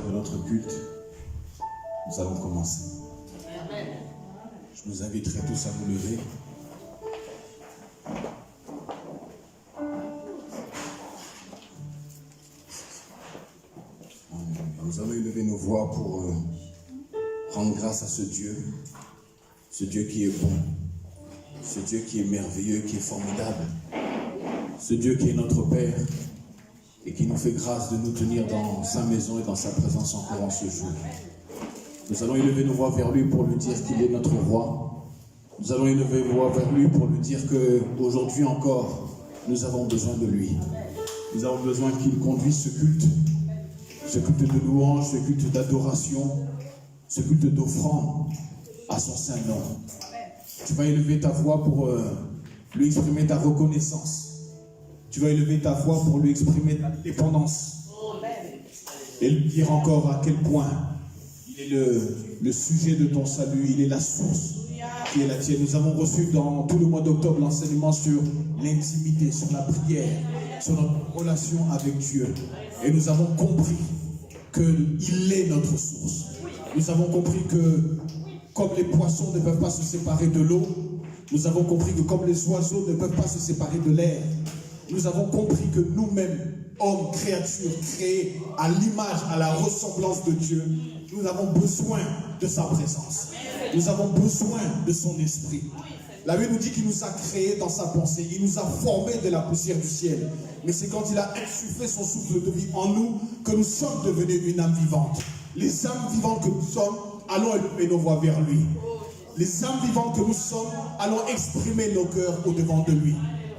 de notre culte, nous allons commencer. Je vous inviterai tous à vous lever. Nous allons élever nos voix pour rendre grâce à ce Dieu qui est bon, ce Dieu qui est merveilleux, qui est formidable, ce Dieu qui est notre Père et qui nous fait grâce de nous tenir dans sa maison et dans sa présence encore en ce jour. Nous allons élever nos voix vers lui pour lui dire qu'il est notre roi. Nous allons élever nos voix vers lui pour lui dire qu'aujourd'hui encore, nous avons besoin de lui. Nous avons besoin qu'il conduise ce culte de louange, ce culte d'adoration, ce culte d'offrande à son saint nom. Tu vas élever ta voix pour lui exprimer ta reconnaissance. Tu vas élever ta voix pour lui exprimer ta dépendance. Et lui dire encore à quel point il est le sujet de ton salut, il est la source qui est la tienne. Nous avons reçu dans tout le mois d'octobre l'enseignement sur l'intimité, sur la prière, sur notre relation avec Dieu. Et nous avons compris qu'il est notre source. Nous avons compris que comme les poissons ne peuvent pas se séparer de l'eau, nous avons compris que comme les oiseaux ne peuvent pas se séparer de l'air, nous avons compris que nous-mêmes, hommes, créatures, créés à l'image, à la ressemblance de Dieu, nous avons besoin de sa présence. Nous avons besoin de son esprit. La Bible nous dit qu'il nous a créés dans sa pensée. Il nous a formés de la poussière du ciel. Mais c'est quand il a insufflé son souffle de vie en nous que nous sommes devenus une âme vivante. Les âmes vivantes que nous sommes, allons élever nos voix vers lui. Les âmes vivantes que nous sommes, allons exprimer nos cœurs au-devant de lui.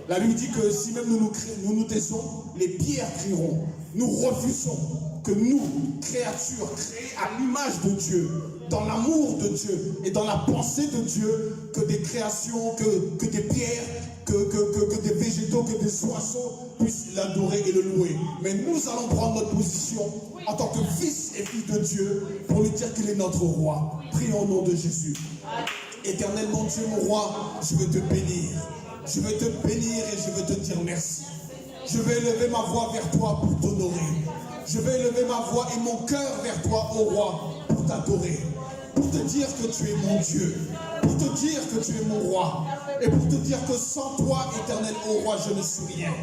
La Bible dit que si même nous nous taisons, les pierres crieront. Nous refusons que nous, créatures créées à l'image de Dieu, dans l'amour de Dieu et dans la pensée de Dieu, que des créations, que des pierres, que des végétaux, que des oiseaux puissent l'adorer et le louer. Mais nous allons prendre notre position en tant que fils et filles de Dieu pour lui dire qu'il est notre roi. Prions au nom de Jésus. Éternel mon Dieu, mon roi, je veux te bénir. Je veux te bénir et je veux te dire merci. Je vais élever ma voix vers toi pour t'honorer. Je vais élever ma voix et mon cœur vers toi, ô roi, pour t'adorer. Pour te dire que tu es mon Dieu. Pour te dire que tu es mon roi. Et pour te dire que sans toi, éternel, ô roi, je ne suis rien.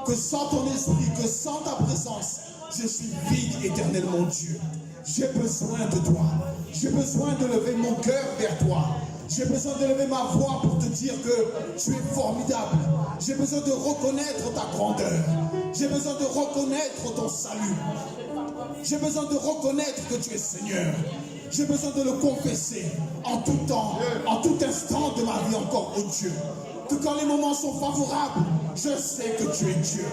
Que sans ton esprit, que sans ta présence, je suis vide, éternel, mon Dieu. J'ai besoin de toi. J'ai besoin de lever mon cœur vers toi. J'ai besoin de lever ma voix pour te dire que tu es formidable. J'ai besoin de reconnaître ta grandeur. J'ai besoin de reconnaître ton salut. J'ai besoin de reconnaître que tu es Seigneur. J'ai besoin de le confesser en tout temps, en tout instant de ma vie encore, oh Dieu. Que quand les moments sont favorables, je sais que tu es Dieu.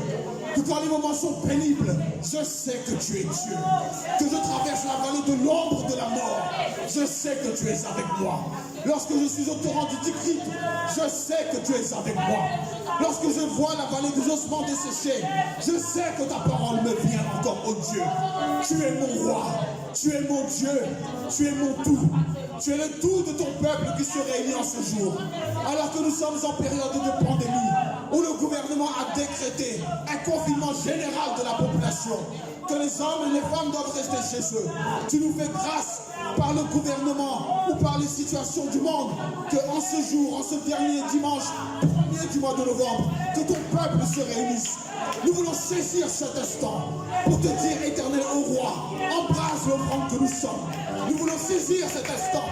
Que quand les moments sont pénibles, je sais que tu es Dieu. Que je traverse la vallée de l'ombre de la mort, je sais que tu es avec moi. Lorsque je suis au torrent du Tikrit, je sais que tu es avec moi. Lorsque je vois la vallée des ossements desséchés, je sais que ta parole me vient encore, oh Dieu. Tu es mon roi, tu es mon Dieu, tu es mon tout. Tu es le tout de ton peuple qui se réunit en ce jour. Alors que nous sommes en période de pandémie, où le gouvernement a décrété un confinement général de la population, que les hommes et les femmes doivent rester chez eux. Tu nous fais grâce par le gouvernement ou par les situations du monde, qu'en ce jour, en ce dernier dimanche, 1er du mois de novembre, que ton peuple se réunisse. Nous voulons saisir cet instant pour te dire, éternel, ô roi, embrasse l'offrande que nous sommes. Nous voulons saisir cet instant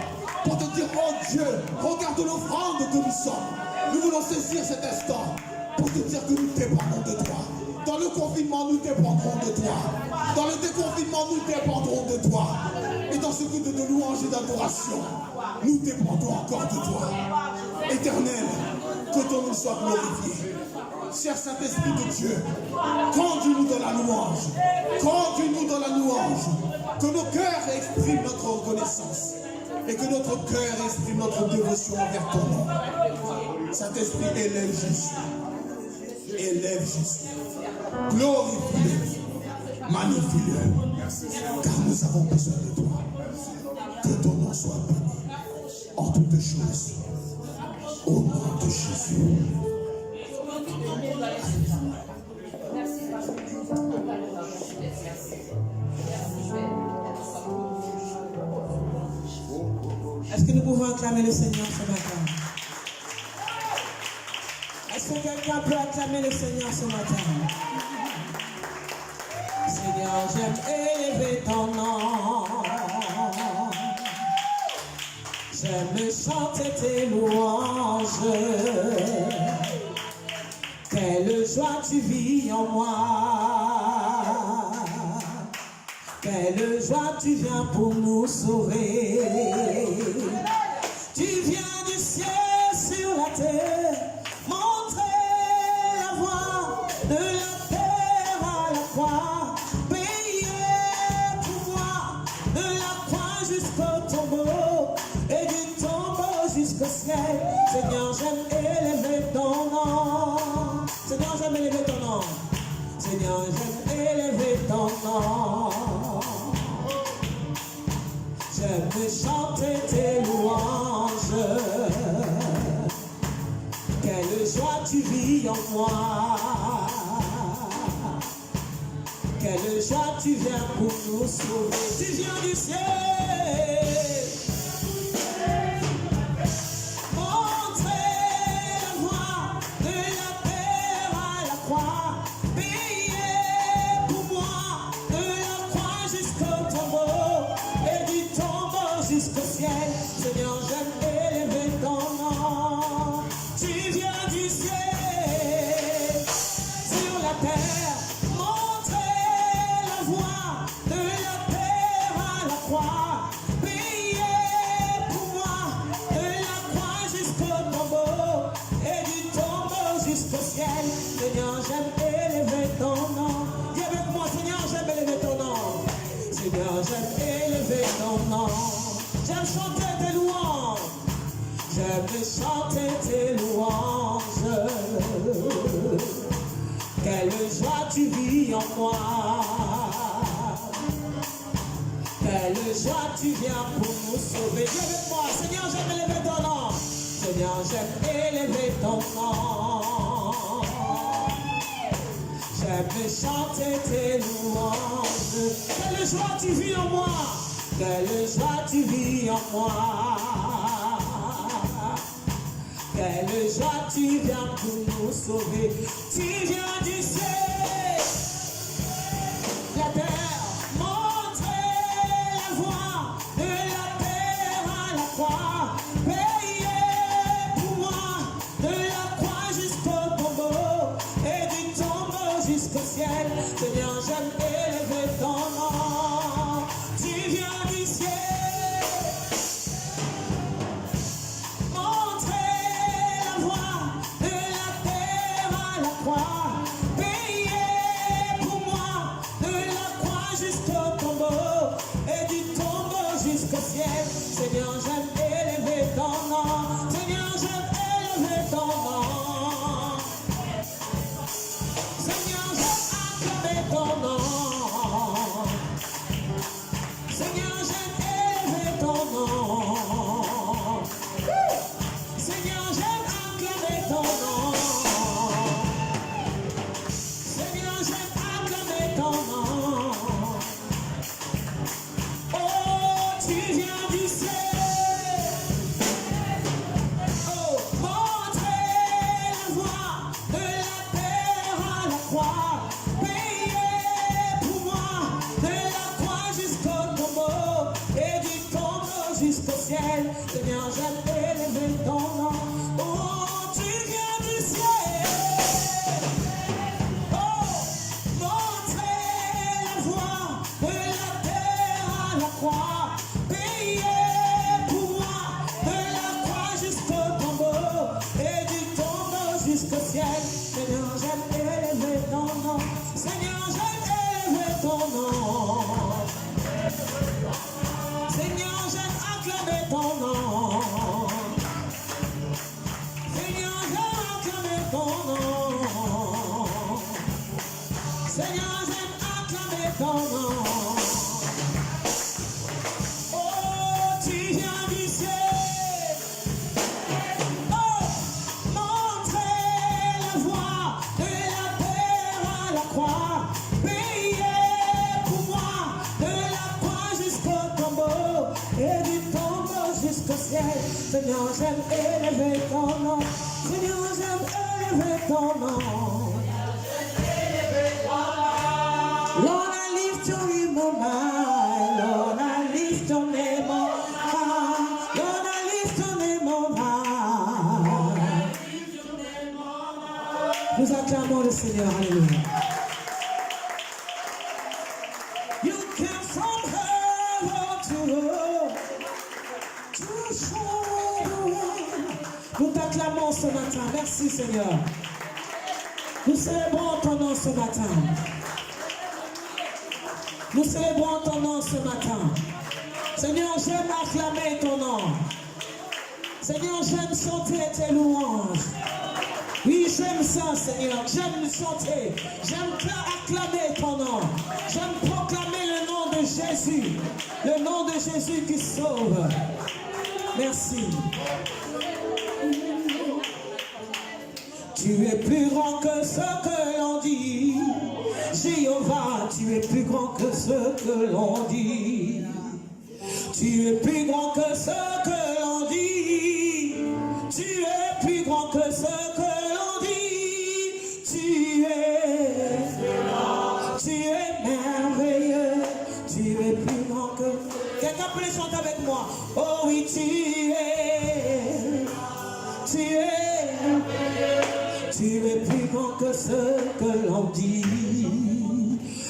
pour te dire, oh Dieu, regarde l'offrande que nous sommes. Nous voulons saisir cet instant pour te dire que nous dépendons de toi. Dans le confinement, nous dépendrons de toi. Dans le déconfinement, nous dépendrons de toi. Et dans ce culte de louange et d'adoration, nous dépendons encore de toi. Éternel, que ton nom soit glorifié. Cher Saint-Esprit de Dieu, conduis-nous dans la louange. Conduis-nous dans la louange. Que nos cœurs expriment notre reconnaissance. Et que notre cœur exprime notre dévotion envers ton nom. Saint-Esprit, élève Jésus. Élève Jésus. Glorifie-le. Magnifie-le. Car nous avons besoin de toi. Que ton nom soit béni en toutes choses. Au nom de Jésus. Merci. Est-ce que nous pouvons acclamer le Seigneur ce matin? Est-ce que quelqu'un peut acclamer le Seigneur ce matin? Seigneur, j'aime élever ton nom. J'aime chanter tes louanges. Quelle joie tu vis en moi. Quelle joie tu viens pour nous sauver. Tu viens du ciel sur la terre, montrer la voie de la terre à la croix, payer pour moi de la croix jusqu'au tombeau et du tombeau jusqu'au ciel. Seigneur, j'aime élever ton nom. Seigneur, j'aime élever ton nom. Seigneur, j'aime élever ton nom. J'aime chanter tes louanges. Quelle joie tu vis en moi. Quelle joie tu viens pour nous sauver. Tu viens du ciel. Seigneur, j'aime élever ton nom. Tu viens du ciel sur la terre, montrer la voie de la terre à la croix, payer pour moi de la croix jusqu'au tombeau et du tombeau jusqu'au ciel. Seigneur, j'aime élever ton nom. Dis avec moi, Seigneur, j'aime élever ton nom. Seigneur, j'aime élever ton nom. J'aime chanter tes louanges. J'aime chanter tes louanges. Quelle joie tu vis en moi. Quelle joie tu viens pour nous sauver. Dis avec moi, Seigneur, j'aime élever ton nom. Seigneur, j'aime élever ton nom. J'aime chanter tes louanges. Quelle joie tu vis en moi. Quelle joie tu vis en moi. Quelle joie tu viens pour nous sauver. Tu viens du ciel, la terre, montrer la voie de la terre à la croix, payer pour moi de la croix jusqu'au tombeau et du tombeau jusqu'au ciel. Seigneur, j'aime élever ton nom. Tu viens du ciel, montrer la voie de la terre à la croix, payer pour moi de la croix jusqu'au tombeau et du tombeau jusqu'au ciel. Seigneur, j'aime élever ton nom. Seigneur, j'aime élever ton nom. Seigneur, j'aime acclamer ton nom. Seigneur, j'aime élever ton nom. Seigneur, j'aime acclamer ton nom. Seigneur, j'aime acclamer ton nom. Oh, tu viens du ciel. Oh, montrer la voie de la terre à la croix, payer pour moi de la croix jusqu'au tombeau et du tombeau jusqu'au ciel. Seigneur, j'aime élever ton nom. Oh, tu viens du ciel. Oh, montrer la voie de la terre à la croix, payer pour moi de la croix jusqu'au tombeau et du tombeau jusqu'au ciel. Seigneur, j'aime élever ton nom. Seigneur, j'aime élever ton nom. Seigneur, j'aime acclamer ton nom. Seigneur, j'aime élever ton nom. Seigneur, j'aime élever ton nom. Lord, I lift your name on high. Lord, I lift your name on high. Lord, I lift your name on high. Nous acclamons le Seigneur. Alléluia. You came from heaven to earth to show the way. Nous t'acclamons ce matin. Merci Seigneur. Nous célébrons ton nom ce matin. Nous célébrons ton nom ce matin. Seigneur, j'aime acclamer ton nom. Seigneur, j'aime chanter tes louanges. Oui, j'aime ça, Seigneur. J'aime chanter. J'aime acclamer ton nom. J'aime proclamer le nom de Jésus. Le nom de Jésus qui sauve. Merci. Tu es plus grand que ce que l'on dit. Jéhovah, tu es plus grand que ce que l'on dit. Tu es plus grand que ce que l'on dit. Tu es plus grand que ce que l'on dit. Tu es merveilleux. Tu es plus grand que... Quelqu'un peut les chanter avec moi. Oh oui, tu es plus grand que ce que l'on dit.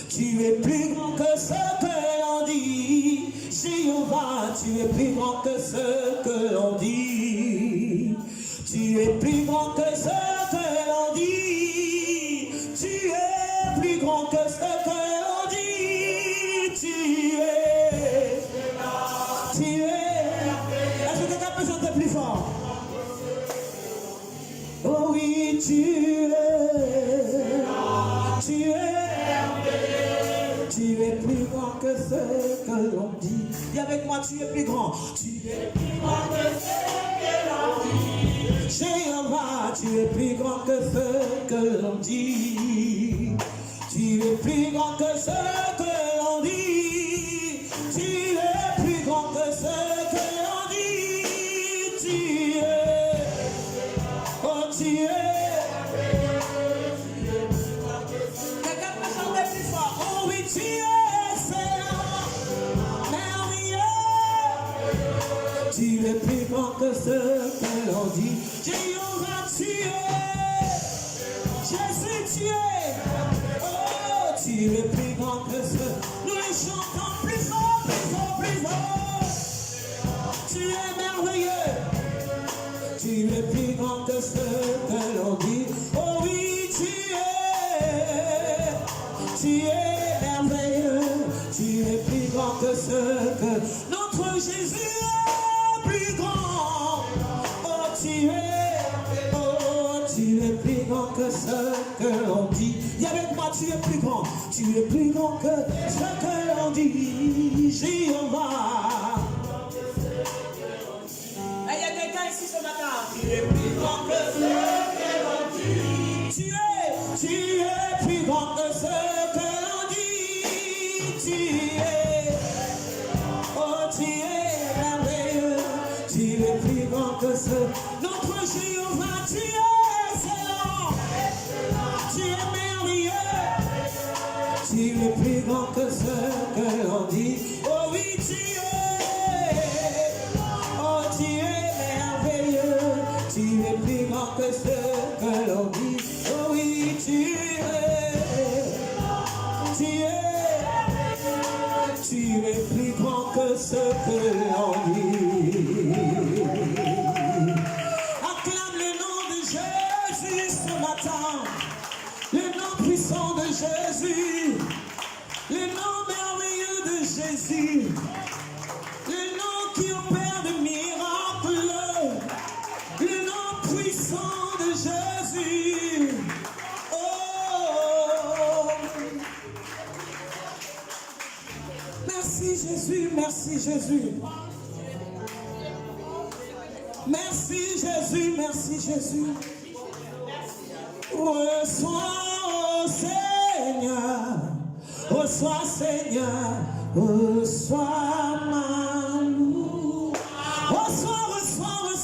Tu es plus grand que ce que l'on dit. Jéhovah, tu es plus grand que ce que l'on dit. Tu es plus grand que ce que l'on dit. Tu es plus grand que ce que l'on dit. Tu es. Est-ce que quelqu'un peut chanter plus fort? Oh oui, tu es plus grand que ce que l'on dit. Dis avec moi, tu es plus grand. Tu es plus grand que ce que l'on dit. Jéhovah, tu es plus grand que ce que l'on dit. Tu es plus grand que ce que l'on dit. Tu es plus grand que ce que l'on dit. Tu es. Oh, tu es. Tu es excellent, merveilleux. Tu es plus grand que ce que l'on dit. Jéhovah, tu es. Jésus, tu es. Oh, tu es plus grand que ce. Nous les chantons plus fort, plus fort, plus fort. Tu es merveilleux. Tu es plus grand que ce que l'on dit. Oh oui, tu es. Tu es. Tu es plus grand que ce que notre Jésus est plus grand. Oh, tu es plus grand que ce que l'on dit. Dis avec moi, tu es plus grand. Tu es plus grand que ce que l'on dit. Jéhovah. Il y a quelqu'un ici ce matin. Tu es plus grand que ce que l'on dit. Tu es plus grand que ce que l'on dit. Tu es, oh tu es merveilleux, tu es plus grand que ce, notre Jéhovah, tu es excellent, tu es merveilleux, tu es plus grand que ce que l'on dit, oh oui tu es merveilleux, tu es plus grand que ce que l'on dit, oh oui tu es. Tu es plus grand que ce que l'on dit. Acclame le nom de Jésus ce matin. Le nom puissant de Jésus. Le nom merveilleux de Jésus. Le nom qui opère de miracles. Le nom puissant de Jésus. Merci Jésus, merci Jésus. Merci Jésus, merci Jésus. Reçois, oh Seigneur, reçois Seigneur, reçois ma louange. Reçois, reçois, reçois.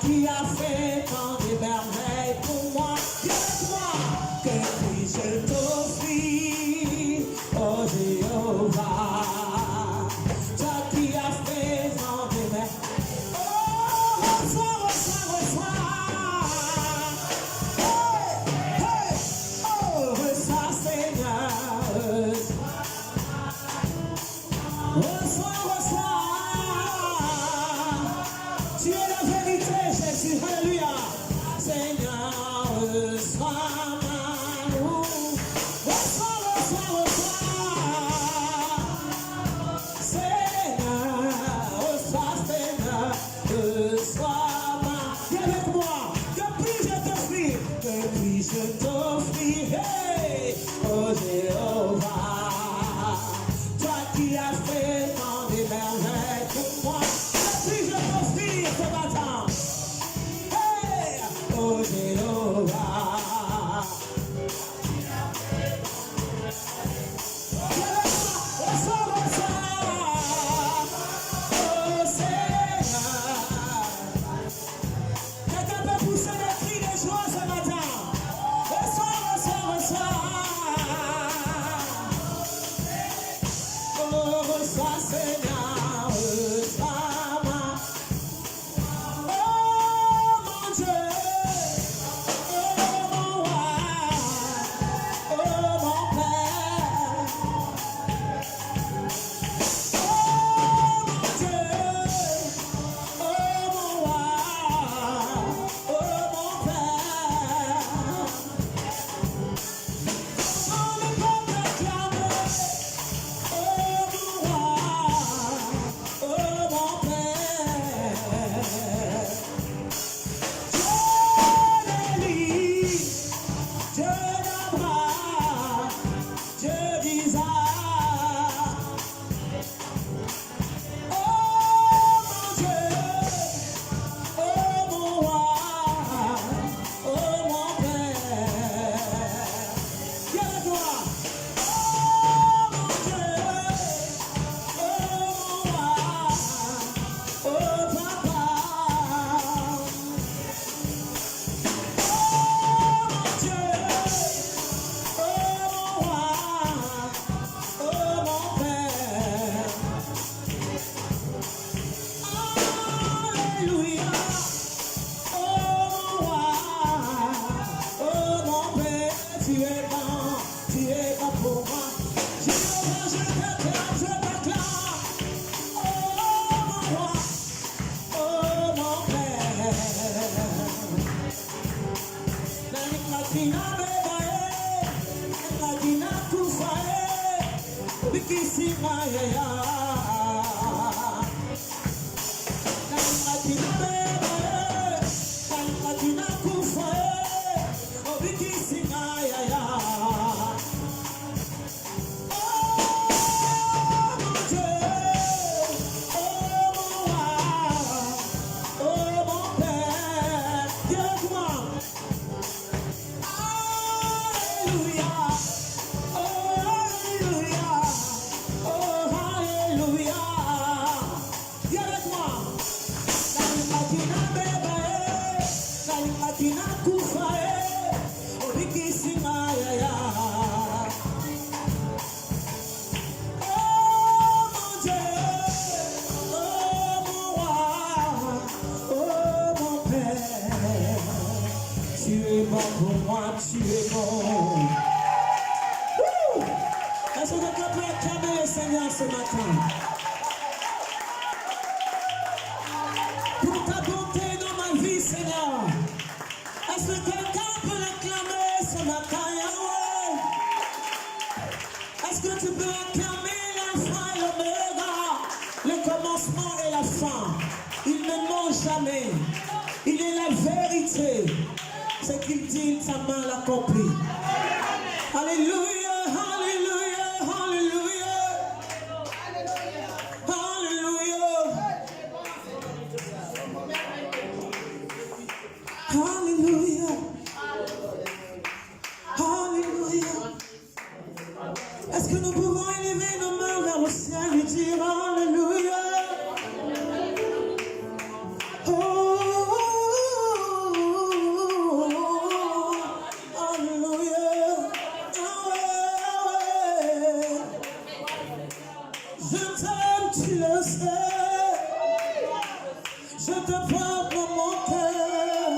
qui a fait tant de merveilles pour moi. Dis-moi, que puis-je t'offrir, oh Jéhovah? Toi qui as fait tant de merveilles. Oh, reçois, reçois, reçois. Hey, hey, oh, reçois, Seigneur. Reçois, reçois. Tu es la vérité, Jésus. Alléluia. Seigneur, reçois ma louange. Reçois, reçois, reçois. Seigneur, reçois, Seigneur, reçois ma. Viens avec moi. Que puis-je t'offrir? Que puis-je t'offrir? Hey, oh Jéhovah. Toi qui as fait tant de merveilles pour moi. Que puis-je t'offrir ce matin? Hey, oh Jéhovah. Reçois, reçois. Oh Seigneur. Quelqu'un peut pousser des cris de joie ce matin. Reçois, reçois, reçois. Oh, reçois, Seigneur, reçois ma. Oh, mon Dieu. Oh, mon roi. Oh, mon Père. Oh, mon Dieu. Oh, mon roi. Oh, mon Père. On ne peut t'acclamer. Oh, mon roi. Oh, mon Père. Dieu d'Élie, Dieu d'Abraham, Dieu d'Isaac. Oh mon Dieu, oh mon roi, oh mon Père. Viens avec moi. Oh mon Dieu, oh mon roi, oh papa. Oh mon Dieu, oh mon roi, oh mon Père. Alléluia. Oh mon roi, oh mon Père, tu es bon pour moi. Jéhovah, je t'acclame, je t'acclame. Oh mon roi, oh mon Père. Nalikatina bebae, nalikatina kufae, bikisima ya. Nalikatina bebae, nalikatina kufae, bikisima ya. Oh mon Dieu, oh mon roi, oh mon Père, viens avec moi. Alléluia, oh Alléluia, oh Alléluia. Viens avec moi. Nalikatina bebae, nalikatina kufae, bikisima ya. Oh mon Dieu, oh mon roi, oh mon Père. Tu es bon pour moi, tu es bon. Wouh! Est-ce que quelqu'un peut acclamer le Seigneur ce matin? Pour ta bonté dans ma vie, Seigneur. Est-ce que quelqu'un peut l'acclamer ce matin, Yahweh? Est-ce que tu peux acclamer l'alpha et l'oméga, le commencement et la fin? Il ne ment jamais. Il est la vérité. Ce qu'il dit, sa main l'accomplit. Alléluia, alléluia, alléluia. Alléluia. Alléluia. Alléluia. Est-ce que nous pouvons élever nos mains vers le ciel et dire Alléluia? Oh, Je te porte dans mon cœur.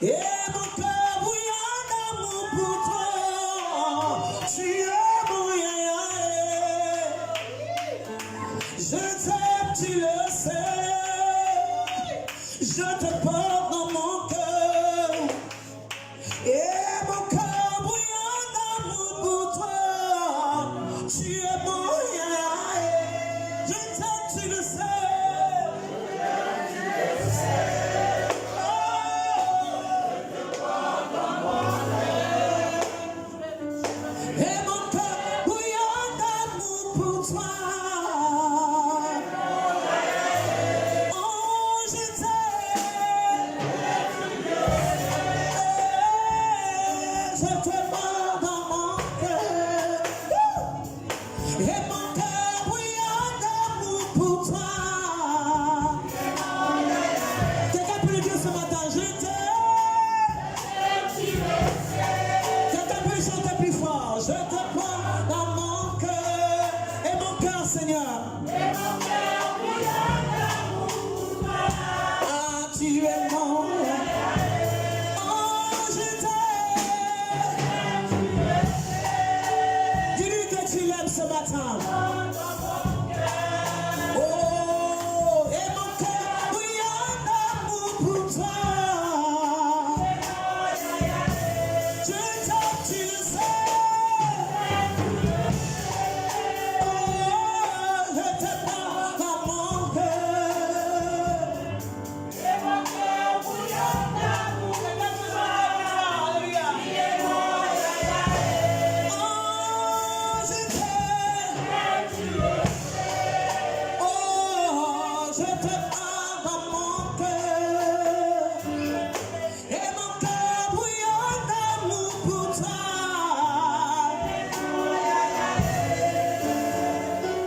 Et mon cœur bouillant d'amour pour toi. Tu es mon yaya. Je t'aime, tu le sais. Je te porte dans mon cœur. Et mon cœur bouillant d'amour pour toi. Tu es mon yaya. Je t'aime, tu le sais. Et mon cœur bouillant d'amour pour toi. Oh, je t'aime. Je te porte dans mon cœur. Et mon cœur bouillant d'amour pour toi. Quelqu'un peut le dire ce matin, je t'aime. Quelqu'un peut chanter plus fort, je te porte dans mon cœur. Et mon cœur, Seigneur. Ah, tu es mon. Oh, je t'aime. Dis-lui que tu l'aimes ce matin. Oh, et mon cœur bouillant d'amour pour toi. Je t'aime, tu le sais. Oh, je te porte dans mon cœur. Et mon cœur bouillant d'amour. Alléluia. Oh, je t'aime. Oh, je te porte dans mon cœur. Et mon cœur bouillant d'amour pour toi.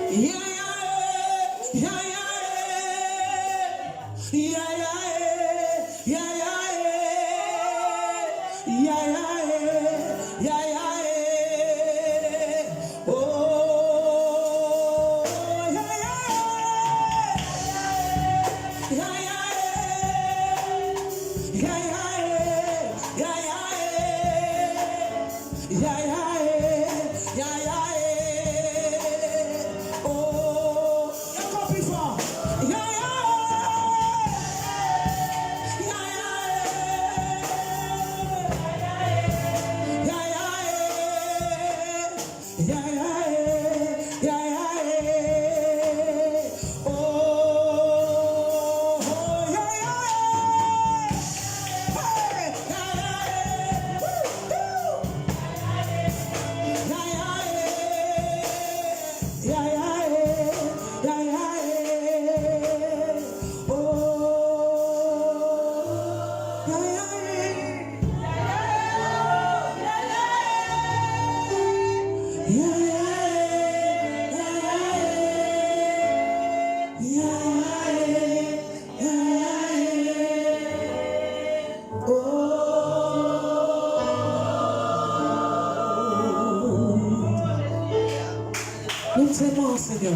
Ya, ya, ya, ya, ya, ya, ya, ya, ya, ya, oh, ya, ya, ya, encore plus fort. Nous t'aimons, Seigneur.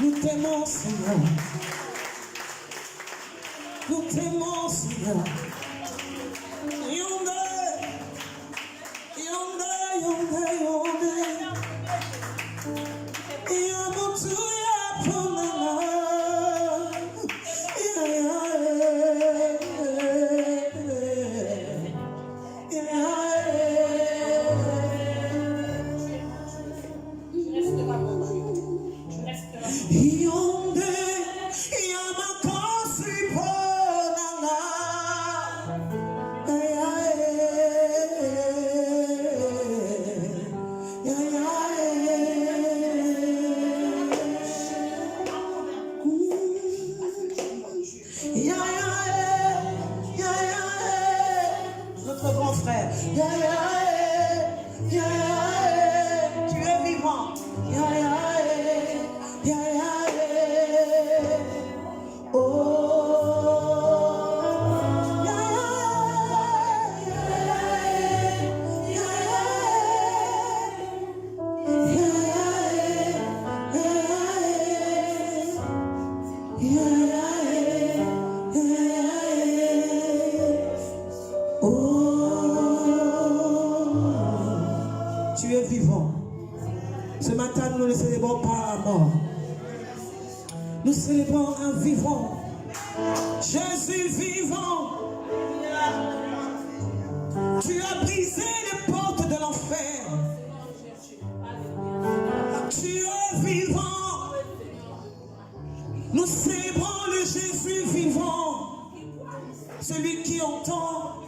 Nous t'aimons, Seigneur. Nous t'aimons, Seigneur. Yonde, yonde, yonde, yonde. Yamutu ya ponana. Ya, ya, ya, ya. Yonde, yamakasi ponana. Notre grand frère. Tu es vivant. Tu es vivant. Ce matin, nous ne célébrons pas un mort. Nous célébrons un vivant. Jésus vivant. Tu as brisé les portes de l'enfer. Tu es vivant. Nous célébrons le Jésus vivant. Celui qui entend,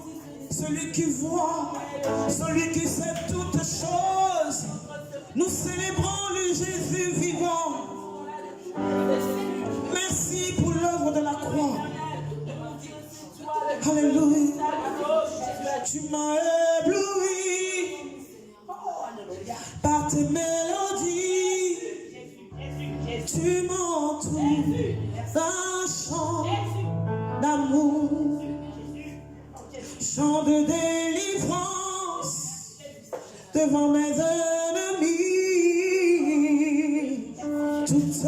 celui qui voit, celui qui sait toutes choses. Nous célébrons le Jésus vivant. Merci pour l'œuvre de la croix. Alléluia. Tu m'as ébloui par tes mélodies. Tu m'entoures d'un chant d'amour, chant de délivrance devant mes ennemis. Toutes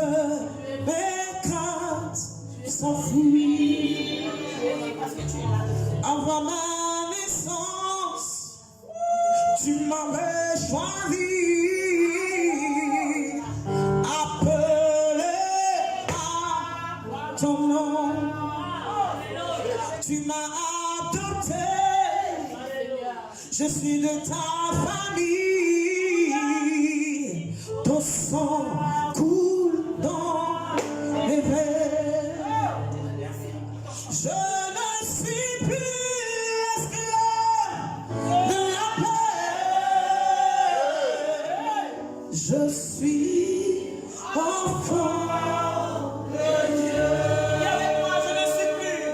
mes craintes s'enfuient. Avant ma naissance, tu m'avais choisi, appelé à ton nom. Tu m'as adopté, je suis de ta famille. Ton sang coule dans mes veines. Je ne suis plus esclave de la paix. Je suis enfant de Dieu. Et avec moi, je ne suis plus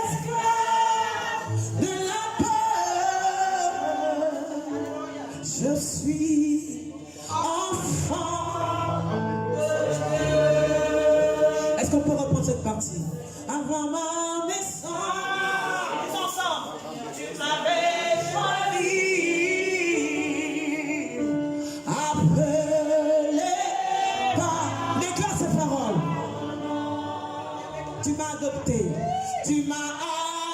esclave de la paix. Je suis enfant de Dieu. Est-ce qu'on peut reprendre cette partie? Avant ma naissance, ensemble, tu m'avais choisi, appelé par. Déclare ces paroles. Tu m'as adopté, tu m'as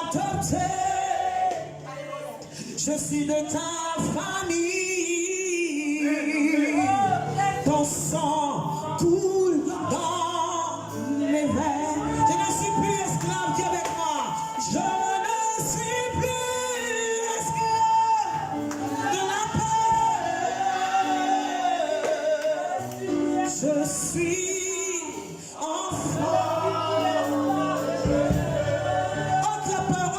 adopté. Je suis de ta famille. Ton sang coule dans mes veines. Je ne suis plus esclave, dis avec moi. Je ne suis plus esclave de la paix. Je suis enfant. Ôte la peur.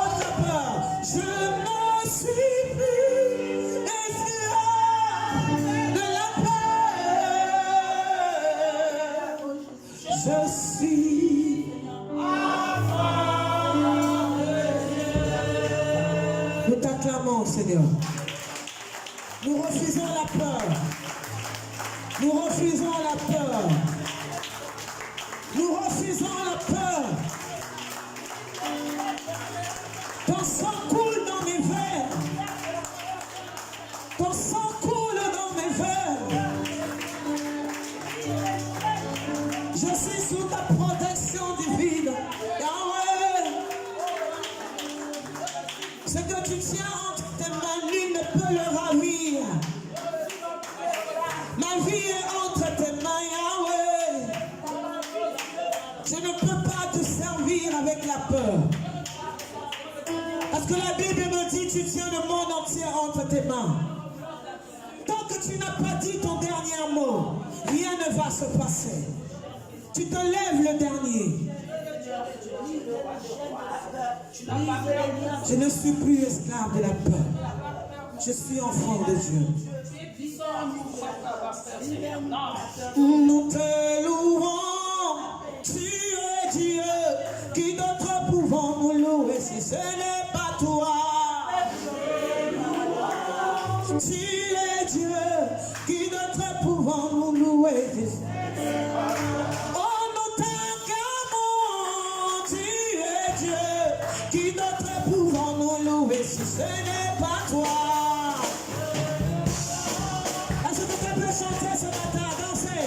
Je ne suis plus esclave de la paix. Je suis enfant de Dieu. Nous t'acclamons, Seigneur. Nous refusons la peur. Nous refusons la peur. Nous refusons la peur. Ton sang coule dans mes veines. Ton sang coule dans mes veines. Je suis sous ta protection divine. Yahweh. Ce que tu tiens entre tes mains, nul ne peut le ravir. Ma vie est entre tes mains, Yahweh. Je ne peux pas te servir avec la peur. Parce que la Bible me dit, tu tiens le monde entier entre tes mains. Tant que tu n'as pas dit ton dernier mot, rien ne va se passer. Tu te lèves le dernier. Je ne suis plus esclave de la peur. Je suis enfant de Dieu. Nous te louons, tu es Dieu, qui d'autre pouvons nous louer si ce n'est pas toi. Tu es Dieu, qui d'autre pouvons nous louer. Oh, nous t'acclamons, tu es Dieu, qui d'autre pouvons nous louer si ce n'est pas toi. Est-ce que tu peux chanter ce matin, danser?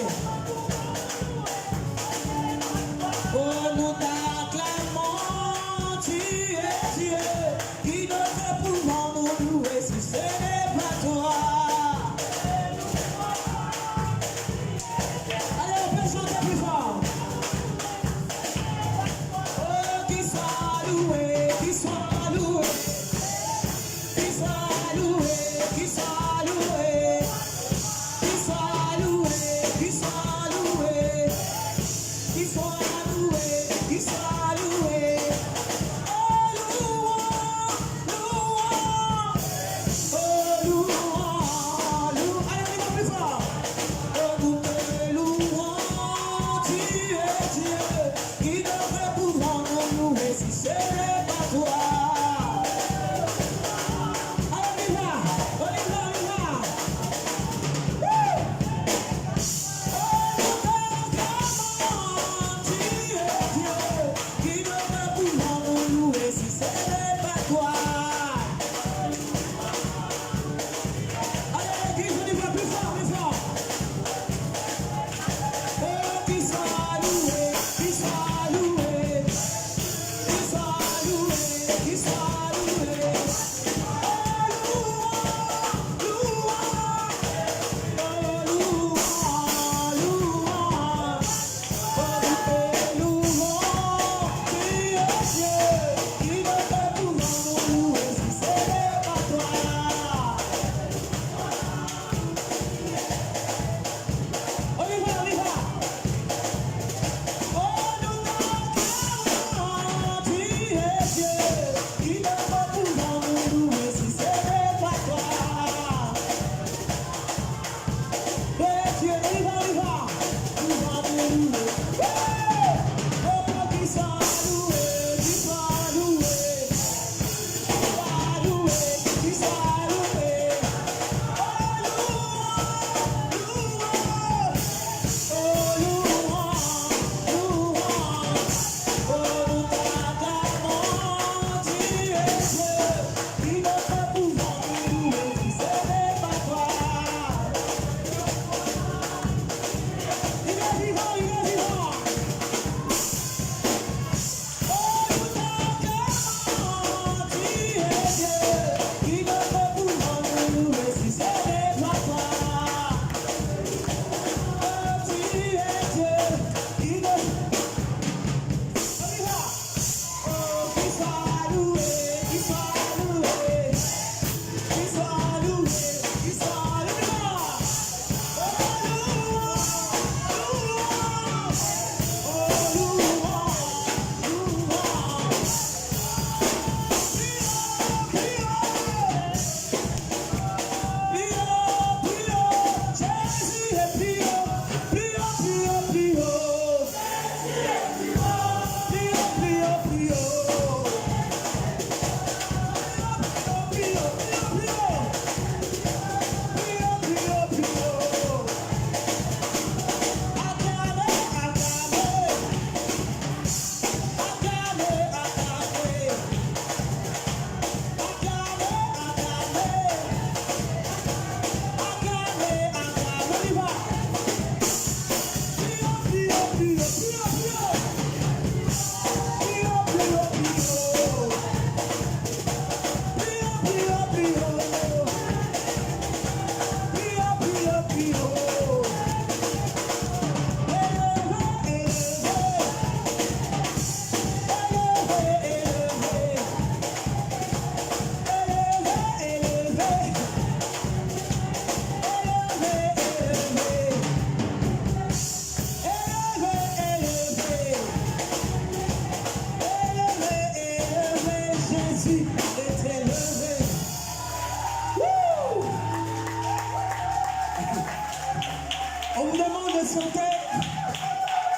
sauter.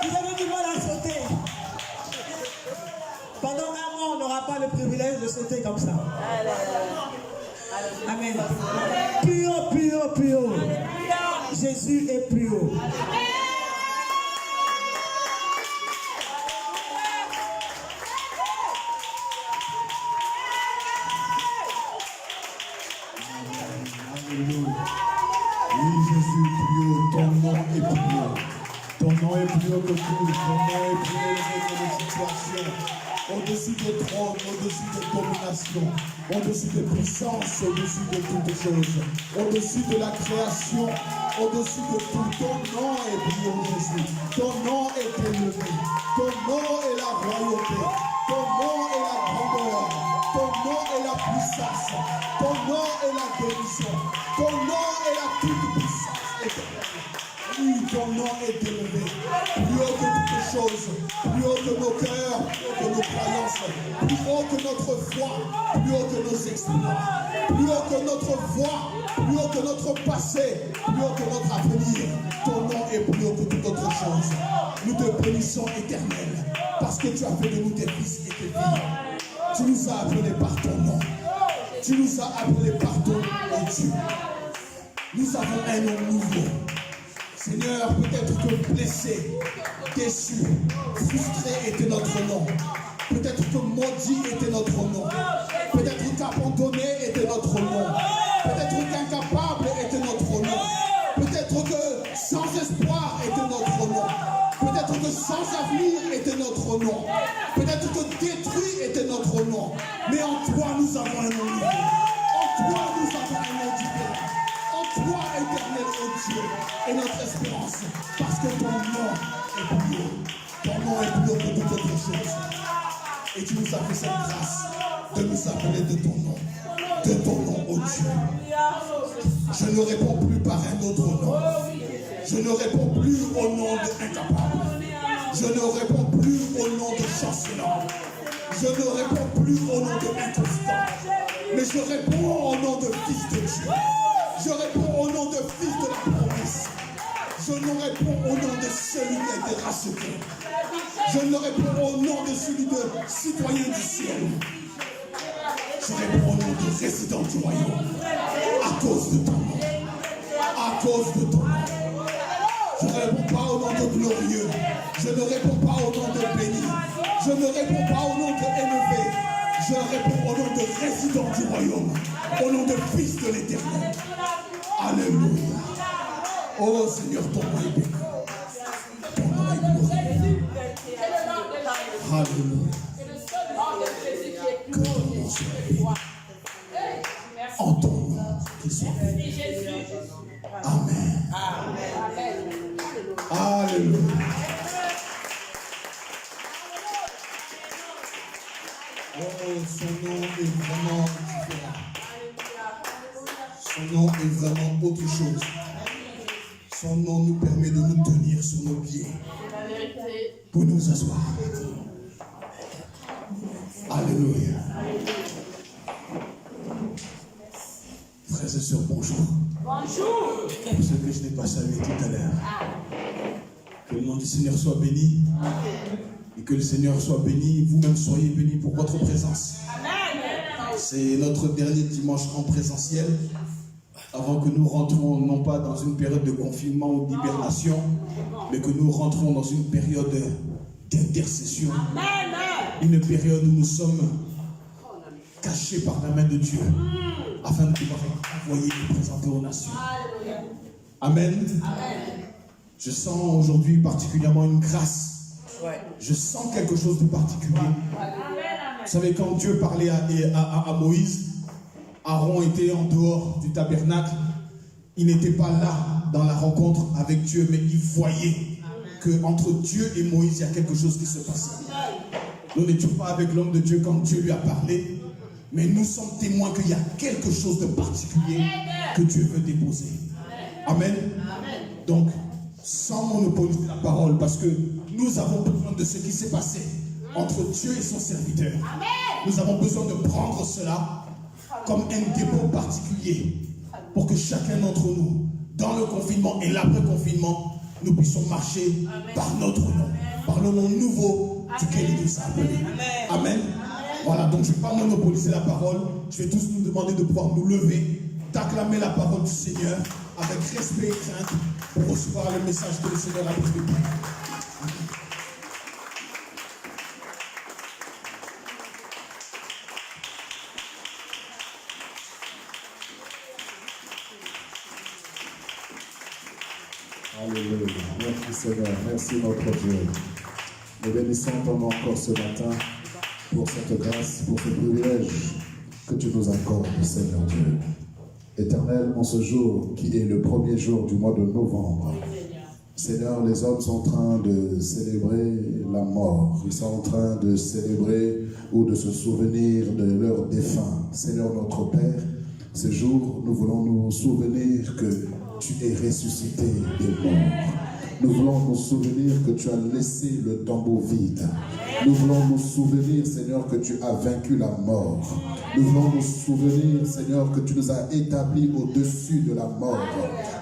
Vous avez du mal à sauter. Pendant un mois, on n'aura pas le privilège de sauter comme ça. Amen. Plus haut, plus haut, plus haut. Jésus est plus haut. Oui, Jésus, plus haut, ton nom est plus haut. Ton nom est plus haut que tout. Ton nom est plus élevé que les situations. Au-dessus des trônes, au-dessus des dominations, au-dessus des puissances, au-dessus de toutes choses, au-dessus de la création, au-dessus de tout. Ton nom est plus haut, Jésus. Ton nom est élevé. Ton nom est la royauté. Ton nom est la grandeur. Ton nom est la puissance. Ton nom est la guérison. Ton nom est la toute-puissance éternelle. Oui, ton nom est élevé. Plus haut que toutes choses. Plus haut que nos cœurs. Plus haut que nos croyances. Plus haut que notre foi. Plus haut que nos exploits. Plus haut que notre voix. Plus haut que notre passé. Plus haut que notre avenir. Ton nom est plus haut que toute autre chose. Nous te bénissons, Éternel. Parce que tu as fait de nous tes fils et tes filles. Tu nous as appelés par ton nom. Tu nous as appelés par ton nom, Dieu. Nous avons un nom nouveau. Seigneur, peut-être que blessé, déçu, frustré était notre nom. Peut-être que maudit était notre nom. Peut-être qu'abandonné était notre nom. Peut-être qu'incapable était notre nom. Peut-être que sans espoir était notre nom. Peut-être que sans avenir était notre nom. Peut-être que détruit était notre nom. Mais en toi, nous avons un nom nouveau. En toi, nous avons un nom différent. En toi, éternel, oh Dieu, est notre espérance. Parce que ton nom est plus haut. Ton nom est plus haut que toute autre chose. Et tu nous as fait cette grâce de nous appeler de ton nom. De ton nom, oh Dieu. Je ne réponds plus par un autre nom. Je ne réponds plus au nom d'incapable. Je ne réponds plus au nom de chancelant. Je ne réponds plus au nom de inconstant. Mais je réponds au nom de fils de Dieu. Je réponds au nom de fils de la promesse. Je ne réponds au nom de celui qui a été racheté. Je ne réponds au nom de celui de citoyen du ciel. Je réponds au nom de résident du royaume. À cause de ton nom. À cause de ton nom. Je ne réponds pas au nom de glorieux. Je ne réponds pas au nom de béni. Je ne réponds pas au nom de élevé. Je réponds au nom de résident du royaume. Au nom de fils de l'éternel. Alléluia. Oh Seigneur, ton nom est béni. Ton nom est glorieux. Alléluia. Que ton nom soit béni. En ton nom, qu'il soit béni. Amen. Alléluia. Oh, son nom est vraiment différent. Son nom est vraiment autre chose. Son nom nous permet de nous tenir sur nos pieds pour nous asseoir. Alléluia. Frères et sœurs, bonjour. Bonjour. Pour ceux que je n'ai pas salué tout à l'heure. Que le nom du Seigneur soit béni. Et que le Seigneur soit béni. Vous-même soyez bénis pour votre présence. C'est notre dernier dimanche en présentiel. Avant que nous rentrons non pas dans une période de confinement ou d'hibernation, mais que nous rentrons dans une période d'intercession. Une période où nous sommes cachés par la main de Dieu, afin de pouvoir être envoyés et présentés aux nations. Amen. Je sens aujourd'hui particulièrement une grâce. Je sens quelque chose de particulier. Vous savez, quand Dieu parlait à Moïse, Aaron était en dehors du tabernacle. Il n'était pas là dans la rencontre avec Dieu, mais il voyait qu'entre Dieu et Moïse, il y a quelque chose qui se passait. Nous n'étions pas avec l'homme de Dieu quand Dieu lui a parlé, mais nous sommes témoins qu'il y a quelque chose de particulier que Dieu veut déposer. Amen. Donc, sans monopoliser la parole, parce que nous avons besoin de ce qui s'est passé entre Dieu et son serviteur. Nous avons besoin de prendre cela comme un dépôt particulier pour que chacun d'entre nous, dans le confinement et l'après-confinement, nous puissions marcher par notre nom, par le nom nouveau duquel il nous a appelés. Amen. Voilà, donc je ne vais pas monopoliser la parole. Je vais tous nous demander de pouvoir nous lever, d'acclamer la parole du Seigneur avec respect et crainte pour recevoir le message que le Seigneur a prévu. Alléluia. Merci Seigneur. Merci notre Dieu. Nous bénissons ton nom encore ce matin pour cette grâce, pour ce privilège que tu nous accordes, Seigneur Dieu. Éternel, en ce jour qui est le premier jour du mois de novembre, Seigneur, les hommes sont en train de célébrer la mort. Ils sont en train de célébrer ou de se souvenir de leurs défunts. Seigneur notre Père, ce jour, nous voulons nous souvenir que tu es ressuscité des morts. Nous voulons nous souvenir que tu as laissé le tombeau vide. Nous voulons nous souvenir, Seigneur, que tu as vaincu la mort. Nous voulons nous souvenir, Seigneur, que tu nous as établis au-dessus de la mort.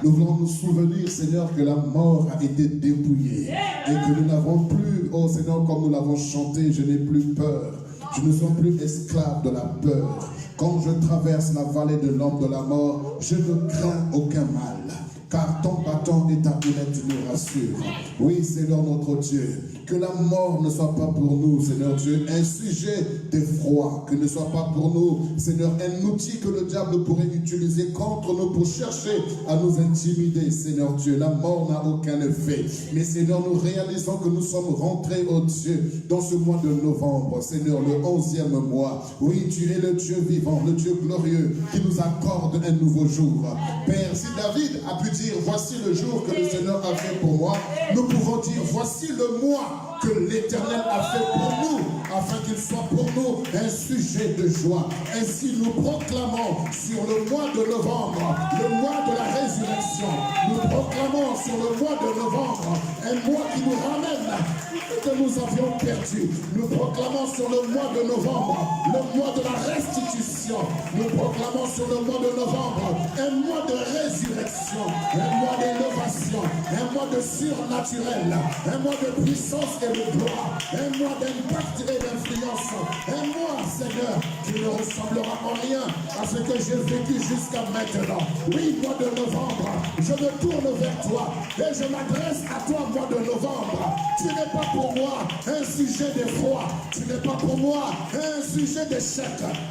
Nous voulons nous souvenir, Seigneur, que la mort a été dépouillée et que nous n'avons plus, oh Seigneur, comme nous l'avons chanté, je n'ai plus peur. Je ne suis plus esclave de la peur. Quand je traverse la vallée de l'ombre de la mort, je ne crains aucun mal. Car ton bâton et ta houlette nous rassurent. Oui, Seigneur notre Dieu, que la mort ne soit pas pour nous, Seigneur Dieu, un sujet d'effroi, que ne soit pas pour nous, Seigneur, un outil que le diable pourrait utiliser contre nous pour chercher à nous intimider, Seigneur Dieu. La mort n'a aucun effet. Mais Seigneur, nous réalisons que nous sommes rentrés, oh Dieu, dans ce mois de novembre, Seigneur, le 11e mois. Oui, tu es le Dieu vivant, le Dieu glorieux, qui nous accorde un nouveau jour. Père, si David a pu dire, voici le jour que le Seigneur a fait pour moi, nous pouvons dire, voici le mois que l'Éternel a fait pour nous, afin qu'il soit pour nous un sujet de joie. Ainsi nous proclamons sur le mois de novembre, le mois de la résurrection. Nous proclamons sur le mois de novembre un mois qui nous ramène que nous avions perdu. Nous proclamons sur le mois de novembre le mois de la restitution. Nous proclamons sur le mois de novembre un mois de résurrection, un mois d'élévation, un mois de surnaturel, un mois de puissance et de gloire, un mois d'impact et d'influence, un mois, Seigneur, qui ne ressemblera en rien à ce que j'ai vécu jusqu'à maintenant. Oui, mois de novembre, je me tourne vers toi et je m'adresse à toi, mois de novembre. Tu n'es pas pour moi un sujet d'effroi, tu n'es pas pour moi un sujet d'échec,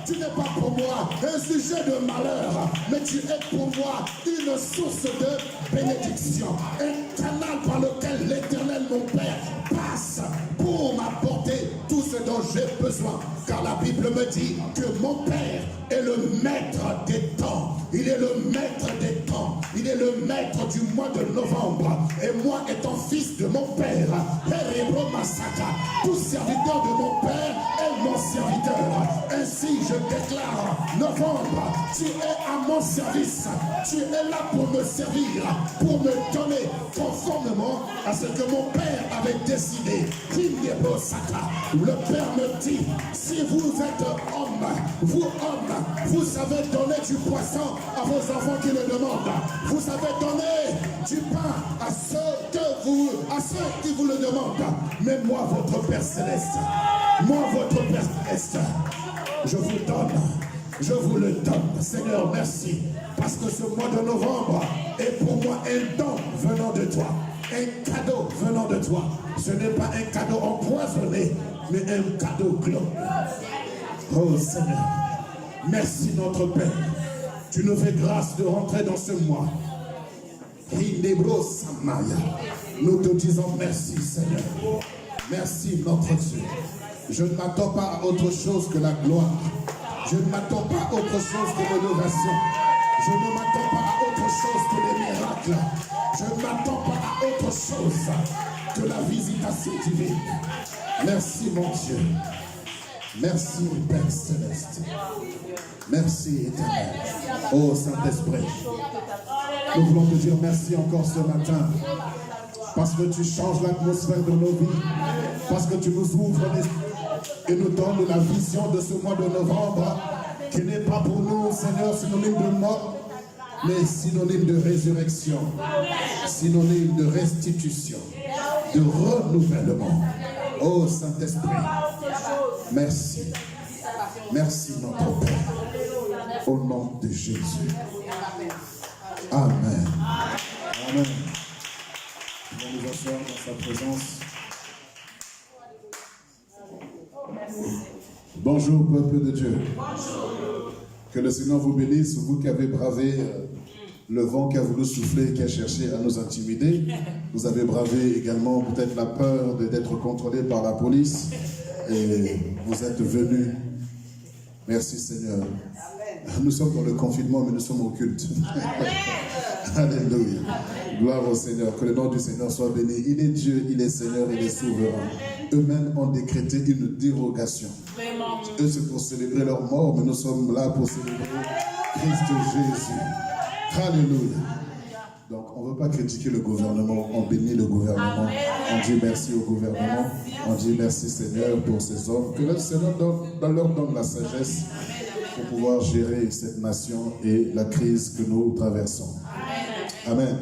tu n'es pas pour moi un sujet de malheur, mais tu es pour moi une source de bénédiction, un canal par lequel l'Éternel, mon Père, passe pour m'apporter tout ce dont j'ai besoin. Car la Bible me dit que mon Père est le maître des temps. Il est le maître des temps. Il est le maître du mois de novembre. Et moi, étant fils de mon Père, Père Hébreu Massaka, tout serviteur de mon Père est mon serviteur. Ainsi, je déclare, novembre, tu es à mon service. Tu es là pour me servir, pour me donner conformément à ce que mon Père avait décidé. Le Père me dit, si vous êtes homme, vous savez donner du poisson à vos enfants qui le demandent. Vous savez donner du pain à ceux qui vous le demandent. Mais moi, votre Père Céleste, je vous donne. Je vous le donne, Seigneur, merci. Parce que ce mois de novembre est pour moi un don venant de toi. Un cadeau venant de toi. Ce n'est pas un cadeau empoisonné, mais un cadeau glorieux. Oh Seigneur, merci notre Père. Tu nous fais grâce de rentrer dans ce mois. Nous te disons merci Seigneur. Merci notre Dieu. Je ne m'attends pas à autre chose que la gloire. Je ne m'attends pas à autre chose que l'élévation. Je ne m'attends pas à autre chose que les miracles. Je ne m'attends pas à autre chose que la visitation divine. Merci mon Dieu. Merci Père Céleste. Merci Éternel. Oh Saint-Esprit. Nous voulons te dire merci encore ce matin. Parce que tu changes l'atmosphère de nos vies. Parce que tu nous ouvres et nous donnes la vision de ce mois de novembre qui n'est pas pour nous, Seigneur, synonyme de mort, mais synonyme de résurrection, synonyme de restitution, de renouvellement. Oh Saint-Esprit, merci. Merci notre Père. Au nom de Jésus. Amen. Amen. Nous allons nous asseoir dans sa présence. Bonjour peuple de Dieu. Bonjour. Que le Seigneur vous bénisse, vous qui avez bravé le vent qui a voulu souffler, qui a cherché à nous intimider. Vous avez bravé également peut-être la peur d'être contrôlé par la police. Et vous êtes venus. Merci Seigneur. Amen. Nous sommes dans le confinement, mais nous sommes au culte. Alléluia. Gloire au Seigneur. Que le nom du Seigneur soit béni. Il est Dieu, il est Seigneur, il est souverain. Eux-mêmes ont décrété une dérogation. Eux, c'est pour célébrer leur mort, mais nous sommes là pour célébrer Christ Jésus. Alléluia. Donc, on ne veut pas critiquer le gouvernement, on bénit le gouvernement. On dit merci au gouvernement. On dit merci Seigneur pour ces hommes. Que le Seigneur leur donne la sagesse pour pouvoir gérer cette nation et la crise que nous traversons. Amen.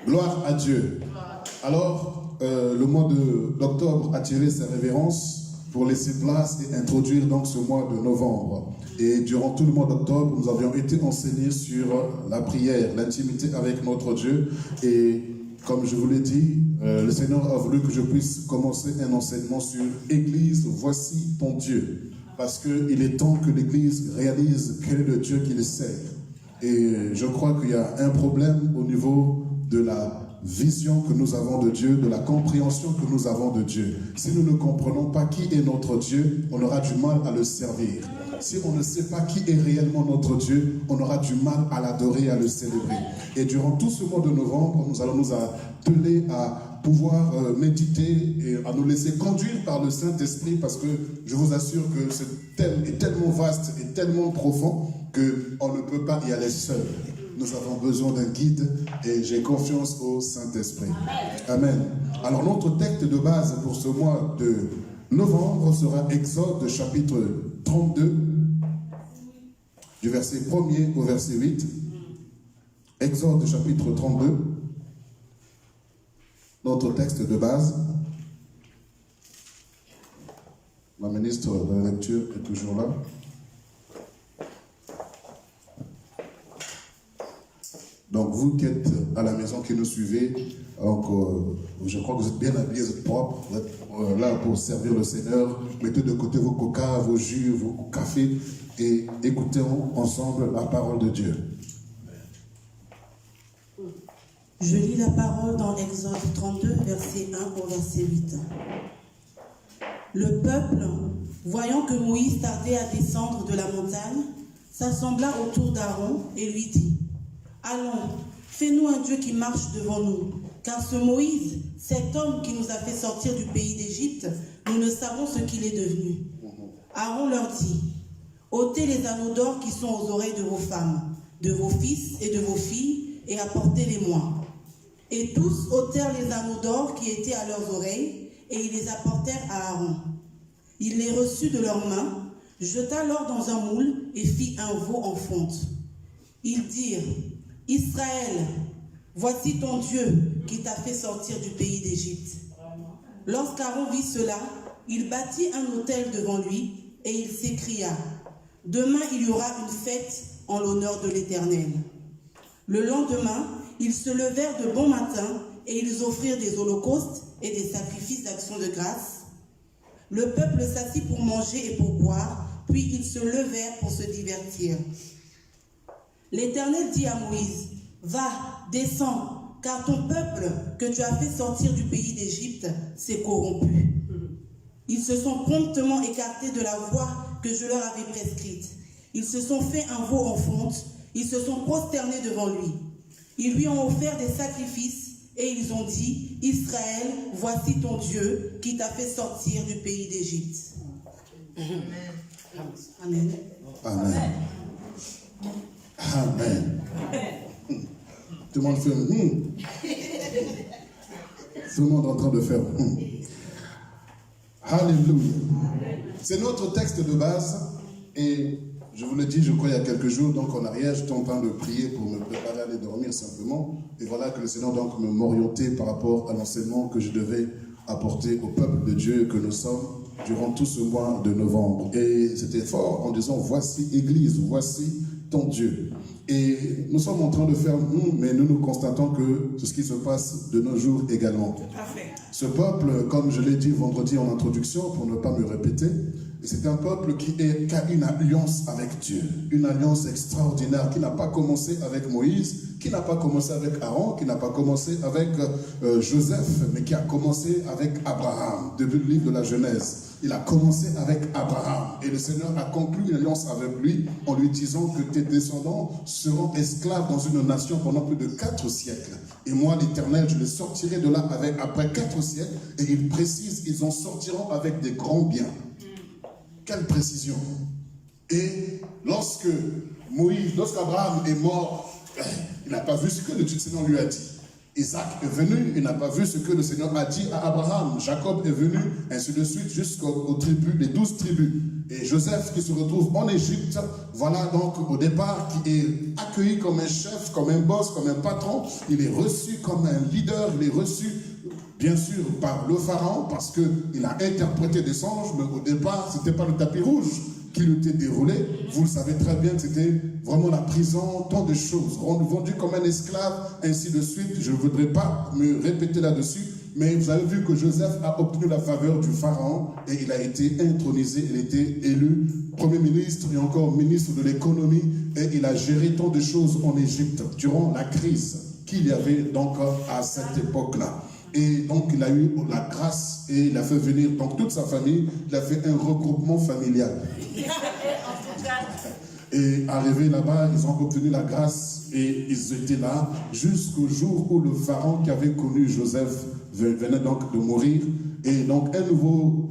Gloire à Dieu. Alors, le mois d'octobre a tiré sa révérence pour laisser place et introduire donc ce mois de novembre. Et durant tout le mois d'octobre, nous avions été enseignés sur la prière, l'intimité avec notre Dieu. Et comme je vous l'ai dit, le Seigneur a voulu que je puisse commencer un enseignement sur « Église, voici ton Dieu ». Parce qu'il est temps que l'Église réalise quel est le Dieu qu'il sert. Et je crois qu'il y a un problème au niveau de la vision que nous avons de Dieu, de la compréhension que nous avons de Dieu. Si nous ne comprenons pas qui est notre Dieu, on aura du mal à le servir. Si on ne sait pas qui est réellement notre Dieu, on aura du mal à l'adorer, à le célébrer. Et durant tout ce mois de novembre, nous allons nous atteler à pouvoir méditer et à nous laisser conduire par le Saint-Esprit, parce que je vous assure que ce thème est tellement vaste et tellement profond qu'on ne peut pas y aller seul. Nous avons besoin d'un guide et j'ai confiance au Saint-Esprit. Amen. Alors notre texte de base pour ce mois de novembre sera Exode chapitre 32, du verset 1er au verset 8. Exode chapitre 32, notre texte de base. La ministre de la lecture est toujours là. Donc vous qui êtes à la maison, qui nous suivez, donc, je crois que vous êtes bien habillés, vous êtes propres, vous êtes là pour servir le Seigneur. Mettez de côté vos coca, vos jus, vos cafés et écoutons ensemble la parole de Dieu. Je lis la parole dans Exode 32, verset 1 au verset 8. Le peuple, voyant que Moïse tardait à descendre de la montagne, s'assembla autour d'Aaron et lui dit: Allons, fais-nous un Dieu qui marche devant nous, car ce Moïse, cet homme qui nous a fait sortir du pays d'Égypte, nous ne savons ce qu'il est devenu. Aaron leur dit: ôtez les anneaux d'or qui sont aux oreilles de vos femmes, de vos fils et de vos filles, et apportez-les-moi. Et tous ôtèrent les anneaux d'or qui étaient à leurs oreilles, et ils les apportèrent à Aaron. Il les reçut de leurs mains, jeta l'or dans un moule et fit un veau en fonte. Ils dirent: Israël, voici ton Dieu qui t'a fait sortir du pays d'Égypte. Lorsqu'Aaron vit cela, il bâtit un autel devant lui et il s'écria: demain il y aura une fête en l'honneur de l'Éternel. Le lendemain, ils se levèrent de bon matin et ils offrirent des holocaustes et des sacrifices d'action de grâce. Le peuple s'assit pour manger et pour boire, puis ils se levèrent pour se divertir. L'Éternel dit à Moïse: va, descends, car ton peuple que tu as fait sortir du pays d'Égypte s'est corrompu. Ils se sont promptement écartés de la voie que je leur avais prescrite. Ils se sont fait un veau en fonte, ils se sont prosternés devant lui. Ils lui ont offert des sacrifices et ils ont dit: Israël, voici ton Dieu qui t'a fait sortir du pays d'Égypte. Amen. Amen. Amen. Tout le monde fait Tout le monde est en train de faire Alléluia. C'est notre texte de base et je vous l'ai dit, je crois, il y a quelques jours, donc en arrière, j'étais en train de prier pour me préparer à aller dormir simplement. Et voilà que le Seigneur donc m'orientait par rapport à l'enseignement que je devais apporter au peuple de Dieu que nous sommes durant tout ce mois de novembre. Et c'était fort en disant, voici Église, voici ton Dieu. Et nous sommes en train de faire mais nous constatons que c'est ce qui se passe de nos jours également. Ce peuple, comme je l'ai dit vendredi en introduction, pour ne pas me répéter, c'est un peuple qui a une alliance avec Dieu, une alliance extraordinaire qui n'a pas commencé avec Moïse, qui n'a pas commencé avec Aaron, qui n'a pas commencé avec Joseph, mais qui a commencé avec Abraham, depuis le livre de la Genèse. Il a commencé avec Abraham et le Seigneur a conclu une alliance avec lui en lui disant que tes descendants seront esclaves dans une nation pendant plus de 4 siècles. Et moi, l'Éternel, je les sortirai de là après 4 siècles. Et il précise, ils en sortiront avec des grands biens. Quelle précision! Et lorsqu'Abraham est mort, il n'a pas vu ce que le Seigneur lui a dit. Isaac est venu, il n'a pas vu ce que le Seigneur a dit à Abraham. Jacob est venu, ainsi de suite, jusqu'aux tribus, les 12 tribus. Et Joseph qui se retrouve en Égypte, voilà donc au départ, qui est accueilli comme un chef, comme un boss, comme un patron. Il est reçu comme un leader, il est reçu bien sûr par le pharaon, parce qu'il a interprété des songes, mais au départ, ce n'était pas le tapis rouge qui lui était déroulé. Vous le savez très bien, c'était vraiment la prison, tant de choses. Vendu comme un esclave, ainsi de suite. Je ne voudrais pas me répéter là-dessus, mais vous avez vu que Joseph a obtenu la faveur du pharaon et il a été intronisé, il a été élu premier ministre et encore ministre de l'économie et il a géré tant de choses en Égypte durant la crise qu'il y avait donc à cette époque-là. Et donc il a eu la grâce et il a fait venir donc toute sa famille, il a fait un regroupement familial. Et arrivé là-bas, ils ont obtenu la grâce et ils étaient là jusqu'au jour où le pharaon qui avait connu Joseph venait donc de mourir. Et donc un nouveau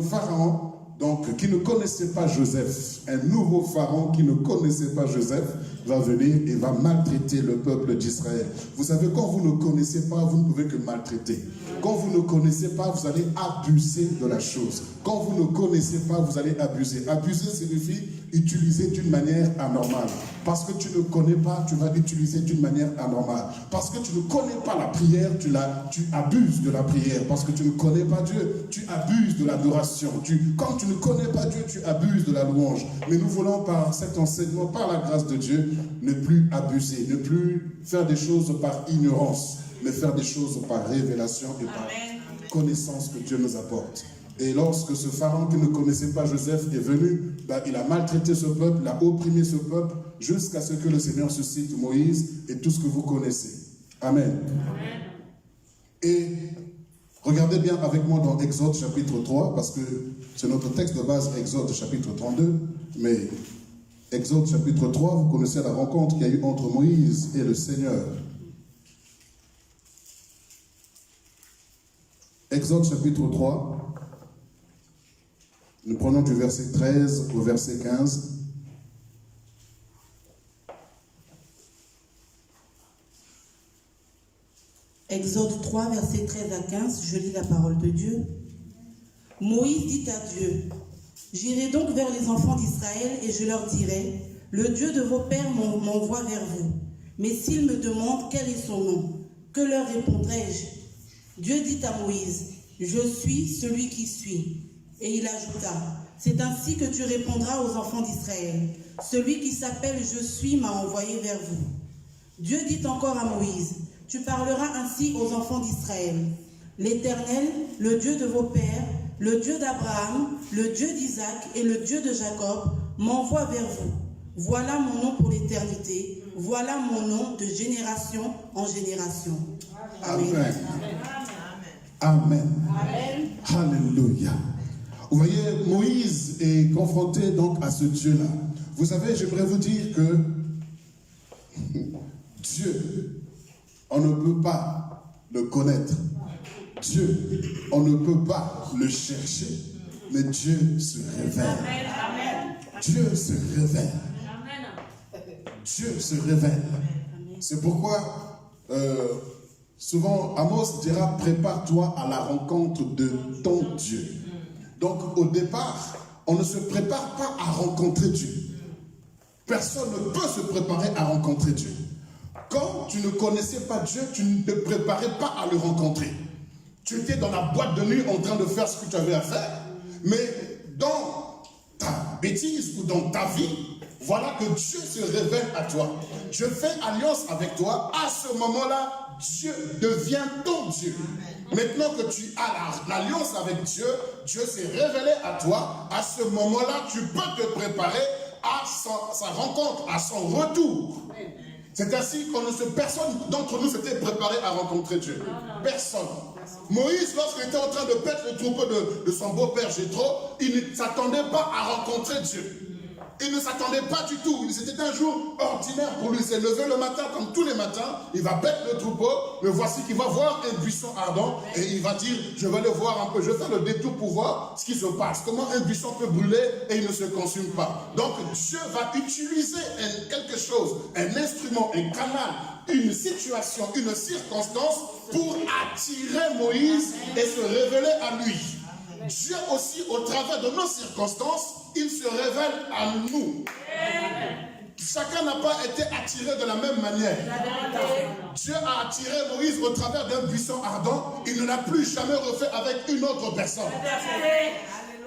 pharaon donc, qui ne connaissait pas Joseph, un nouveau pharaon qui ne connaissait pas Joseph, va venir et va maltraiter le peuple d'Israël. Vous savez, quand vous ne connaissez pas, vous ne pouvez que maltraiter. Quand vous ne connaissez pas, vous allez abuser de la chose. Quand vous ne connaissez pas, vous allez abuser. Abuser signifie utiliser d'une manière anormale. Parce que tu ne connais pas, tu vas utiliser d'une manière anormale. Parce que tu ne connais pas la prière, tu abuses de la prière. Parce que tu ne connais pas Dieu, tu abuses de l'adoration. Quand tu ne connais pas Dieu, tu abuses de la louange. Mais nous voulons par cet enseignement, par la grâce de Dieu, ne plus abuser, ne plus faire des choses par ignorance, mais faire des choses par révélation et par connaissance que Dieu nous apporte. Et lorsque ce pharaon qui ne connaissait pas Joseph est venu, il a maltraité ce peuple, il a opprimé ce peuple, jusqu'à ce que le Seigneur suscite Moïse et tout ce que vous connaissez. Amen. Et regardez bien avec moi dans Exode chapitre 3, parce que c'est notre texte de base, Exode chapitre 32, mais Exode chapitre 3, vous connaissez la rencontre qu'il y a eu entre Moïse et le Seigneur. Exode chapitre 3, nous prenons du verset 13 au verset 15. Exode 3, verset 13 à 15, je lis la parole de Dieu. Moïse dit à Dieu, « J'irai donc vers les enfants d'Israël et je leur dirai, « Le Dieu de vos pères m'envoie vers vous. Mais s'ils me demandent quel est son nom, que leur répondrai-je » Dieu dit à Moïse, « Je suis celui qui suis. » Et il ajouta, « C'est ainsi que tu répondras aux enfants d'Israël. Celui qui s'appelle « Je suis » m'a envoyé vers vous. » Dieu dit encore à Moïse, « Tu parleras ainsi aux enfants d'Israël. L'Éternel, le Dieu de vos pères, le Dieu d'Abraham, le Dieu d'Isaac et le Dieu de Jacob m'envoie vers vous. Voilà mon nom pour l'éternité. Voilà mon nom de génération en génération. » Amen. Amen. Amen. Alléluia. Vous voyez, Moïse est confronté donc à ce Dieu-là. Vous savez, j'aimerais vous dire que Dieu, on ne peut pas le connaître. Dieu, on ne peut pas le chercher, mais Dieu se révèle. Dieu se révèle. Dieu se révèle. C'est pourquoi souvent Amos dira, prépare-toi à la rencontre de ton Dieu. Donc au départ, on ne se prépare pas à rencontrer Dieu. Personne ne peut se préparer à rencontrer Dieu. Quand tu ne connaissais pas Dieu, tu ne te préparais pas à le rencontrer. Tu étais dans la boîte de nuit en train de faire ce que tu avais à faire, mais dans ta bêtise ou dans ta vie, voilà que Dieu se révèle à toi. Dieu fait alliance avec toi. À ce moment-là, Dieu devient ton Dieu. Maintenant que tu as l'alliance avec Dieu, Dieu s'est révélé à toi. À ce moment-là, tu peux te préparer à sa rencontre, à son retour. C'est ainsi que personne d'entre nous s'était préparé à rencontrer Dieu. Personne. Moïse, lorsqu'il était en train de paître le troupeau de son beau-père Jéthro, il ne s'attendait pas à rencontrer Dieu. Il ne s'attendait pas du tout. C'était un jour ordinaire pour lui. Il s'est levé le matin comme tous les matins. Il va paître le troupeau. Mais voici qu'il va voir un buisson ardent. Et il va dire, je vais le voir un peu. Je vais faire le détour pour voir ce qui se passe. Comment un buisson peut brûler et il ne se consume pas. Donc Dieu va utiliser quelque chose, un instrument, un canal, une situation, une circonstance pour attirer Moïse et se révéler à lui. Dieu aussi, au travers de nos circonstances, il se révèle à nous. Chacun n'a pas été attiré de la même manière. Dieu a attiré Moïse au travers d'un buisson ardent. Il ne l'a plus jamais refait avec une autre personne.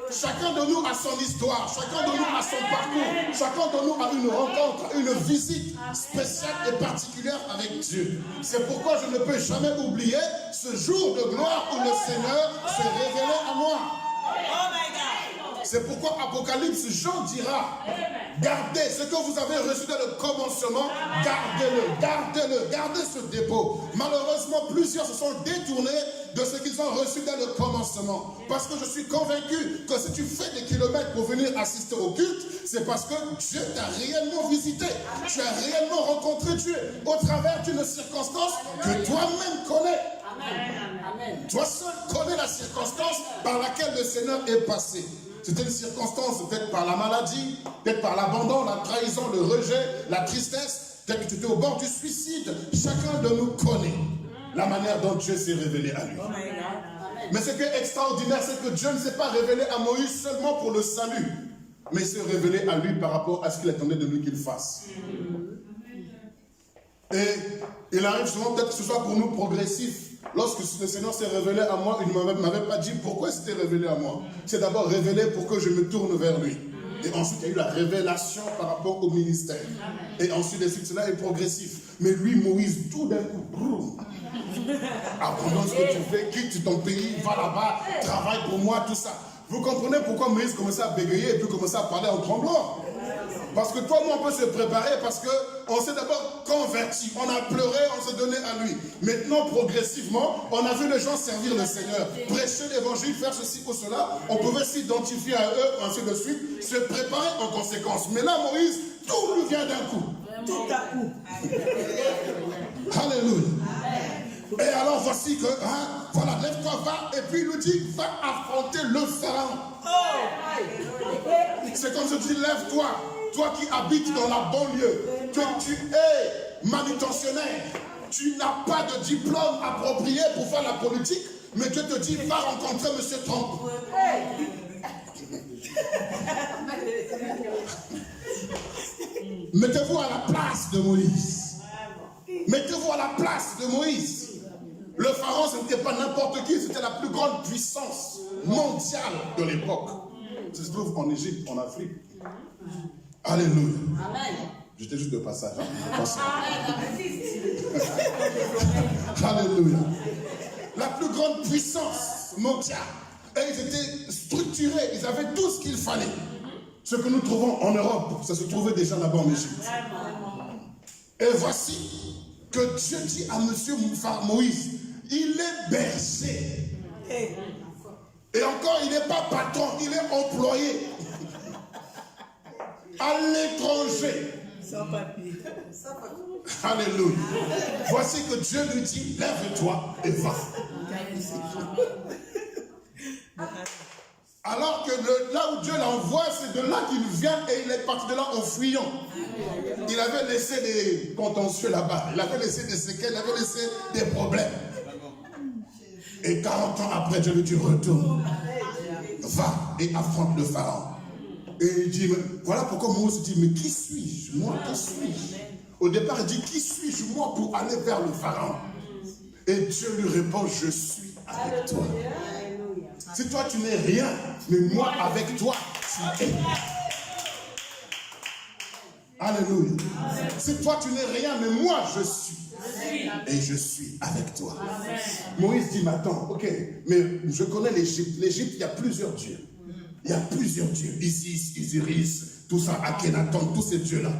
Chacun de nous a son histoire, chacun de nous a son parcours, chacun de nous a une rencontre, une visite spéciale et particulière avec Dieu. C'est pourquoi je ne peux jamais oublier ce jour de gloire où le Seigneur s'est révélé à moi. C'est pourquoi Apocalypse, Jean dira, gardez ce que vous avez reçu dans le commencement, gardez-le, gardez-le, gardez ce dépôt. Malheureusement, plusieurs se sont détournés de ce qu'ils ont reçu dans le commencement. Parce que je suis convaincu que si tu fais des kilomètres pour venir assister au culte, c'est parce que Dieu t'a réellement visité. Tu as réellement rencontré Dieu au travers d'une circonstance que toi-même connais. Amen. Toi seul connais la circonstance par laquelle le Seigneur est passé. C'était une circonstance peut-être par la maladie, peut-être par l'abandon, la trahison, le rejet, la tristesse. Peut-être que tu étais au bord du suicide. Chacun de nous connaît la manière dont Dieu s'est révélé à lui. Mais ce qui est extraordinaire, c'est que Dieu ne s'est pas révélé à Moïse seulement pour le salut, mais il s'est révélé à lui par rapport à ce qu'il attendait de lui qu'il fasse. Et il arrive souvent peut-être que ce soit pour nous progressif. Lorsque le Seigneur s'est révélé à moi, il ne m'avait pas dit pourquoi il s'était révélé à moi. C'est d'abord révélé pour que je me tourne vers lui. Et ensuite, il y a eu la révélation par rapport au ministère. Et ensuite, cela est progressif. Mais lui, Moïse, tout d'un coup, abandonne ce que tu fais, quitte ton pays, va là-bas, travaille pour moi, tout ça. Vous comprenez pourquoi Moïse commençait à bégayer et puis commençait à parler en tremblant? Parce que toi, moi, on peut se préparer parce qu'on s'est d'abord converti, on a pleuré, on s'est donné à lui. Maintenant, progressivement, on a vu les gens servir le Seigneur, prêcher l'évangile, faire ceci ou cela. On pouvait s'identifier à eux, ainsi de suite, se préparer en conséquence. Mais là, Moïse, tout lui vient d'un coup. Tout à coup. Alléluia. Et alors, voici que, voilà, lève-toi, va, et puis il nous dit, va affronter le Pharaon. C'est comme si tu dis, lève-toi. Toi qui habites dans la banlieue, que tu es manutentionnaire, tu n'as pas de diplôme approprié pour faire la politique, mais Dieu te dit, va rencontrer M. Trump. Mettez-vous à la place de Moïse. Mettez-vous à la place de Moïse. Le pharaon, ce n'était pas n'importe qui, c'était la plus grande puissance mondiale de l'époque. Ça se trouve en Égypte, en Afrique. Alléluia. Amen. J'étais juste de passage. Alléluia. La plus grande puissance mondiale. Et ils étaient structurés, ils avaient tout ce qu'il fallait. Ce que nous trouvons en Europe, ça se trouvait déjà là-bas en Égypte. Et voici que Dieu dit à monsieur Moïse, il est berger. Et encore, il n'est pas patron, il est employé. À l'étranger. Sans papier. Alléluia. Voici que Dieu lui dit, lève-toi et va. Alors que là où Dieu l'envoie, c'est de là qu'il vient et il est parti de là en fuyant. Il avait laissé des contentieux là-bas, il avait laissé des séquelles, il avait laissé des problèmes. Et 40 ans après, Dieu lui dit, retourne, va et affronte le Pharaon. Et il dit, voilà pourquoi Moïse dit, mais qui suis-je? Moi, qui suis-je? Au départ, il dit, qui suis-je moi pour aller vers le Pharaon? Et Dieu lui répond, je suis avec toi. Si toi tu n'es rien, mais moi avec toi, tu es. Alléluia. Si toi tu n'es rien, mais moi je suis. Et je suis avec toi. Moïse dit, mais attends, ok, mais je connais l'Égypte. L'Égypte, il y a plusieurs dieux. Il y a plusieurs dieux. Isis, Isiris, tout ça, Akhenaton, tous ces dieux-là.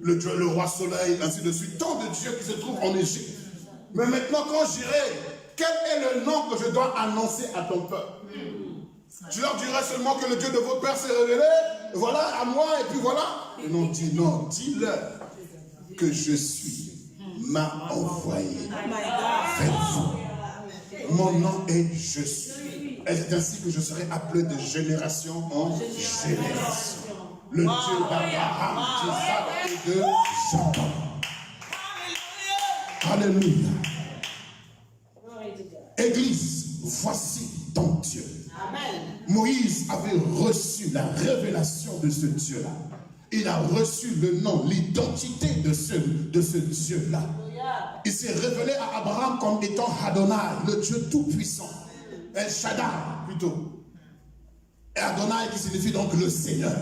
Le dieu, le roi soleil, ainsi de suite. Tant de dieux qui se trouvent en Égypte. Mais maintenant, quand j'irai, quel est le nom que je dois annoncer à ton peuple? Tu leur diras seulement que le Dieu de votre père s'est révélé, voilà, à moi, et puis voilà. Et non, dis-leur que je suis, m'a envoyé vers vous. Mon nom est je suis. Et c'est ainsi que je serai appelé de génération en génération. Le Dieu d'Abraham, d'Isaac et de Jacob. Alléluia. Église, voici ton Dieu. Amen. Moïse avait reçu la révélation de ce Dieu-là. Il a reçu le nom, l'identité de ce Dieu-là. Il s'est révélé à Abraham comme étant Adonai, le Dieu tout-puissant. El Shaddai, plutôt. Et Adonai qui signifie donc le Seigneur.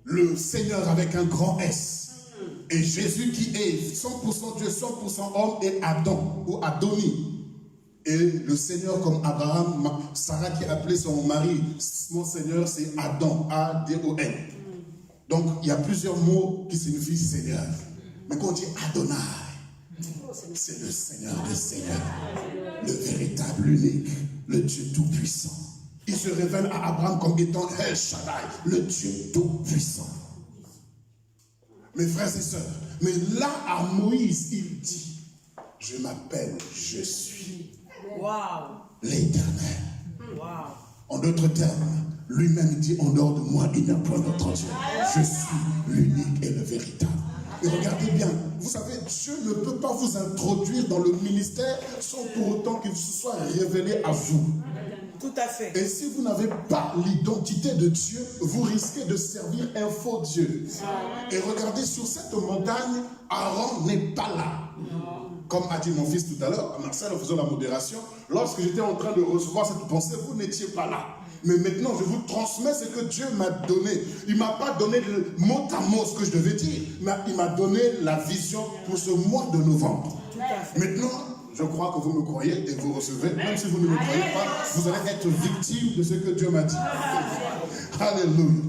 Le Seigneur avec un grand S. Et Jésus qui est 100% Dieu, 100% homme, et Adam, ou Adoni. Et le Seigneur comme Abraham, Sarah qui appelait son mari, mon Seigneur, c'est Adam, A-D-O-N. Donc il y a plusieurs mots qui signifient Seigneur. Mais quand on dit Adonai, c'est le Seigneur des Seigneurs, le véritable, l'unique, le Dieu tout-puissant. Il se révèle à Abraham comme étant El Shaddai, le Dieu tout-puissant. Mes frères et sœurs, mais là à Moïse, il dit, je m'appelle, je suis l'Éternel. En d'autres termes, lui-même dit, en dehors de moi, il n'y a point d'autre Dieu. Je suis l'unique et le véritable. Et regardez bien, vous savez, Dieu ne peut pas vous introduire dans le ministère sans pour autant qu'il se soit révélé à vous. Tout à fait. Et si vous n'avez pas l'identité de Dieu, vous risquez de servir un faux Dieu. Et regardez, sur cette montagne, Aaron n'est pas là. Comme a dit mon fils tout à l'heure, Marcel en faisant la modération, lorsque j'étais en train de recevoir cette pensée, vous n'étiez pas là. Mais maintenant, je vous transmets ce que Dieu m'a donné. Il ne m'a pas donné le mot à mot ce que je devais dire, mais il m'a donné la vision pour ce mois de novembre. Maintenant, je crois que vous me croyez et vous recevez. Même si vous ne me croyez pas, vous allez être victime de ce que Dieu m'a dit. Alléluia.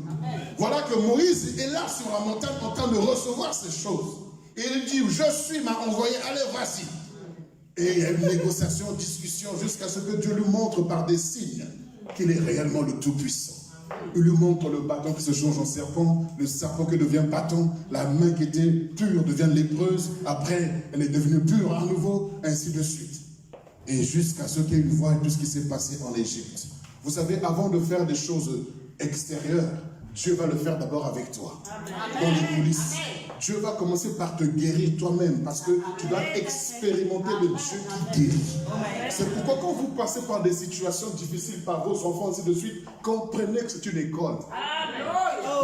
Voilà que Moïse est là sur la montagne en train de recevoir ces choses. Et il dit, je suis, m'a envoyé, allez, voici. Et il y a une négociation, une discussion, jusqu'à ce que Dieu lui montre par des signes qu'il est réellement le Tout-Puissant. Il lui montre le bâton qui se change en serpent, le serpent qui devient bâton, la main qui était pure devient lépreuse, après elle est devenue pure à nouveau, ainsi de suite. Et jusqu'à ce qu'il voit tout ce qui s'est passé en Égypte. Vous savez, avant de faire des choses extérieures, Dieu va le faire d'abord avec toi, dans les coulisses. Dieu va commencer par te guérir toi-même, parce que tu dois expérimenter le Dieu qui guérit. C'est pourquoi quand vous passez par des situations difficiles par vos enfants, ainsi de suite, comprenez que c'est une école.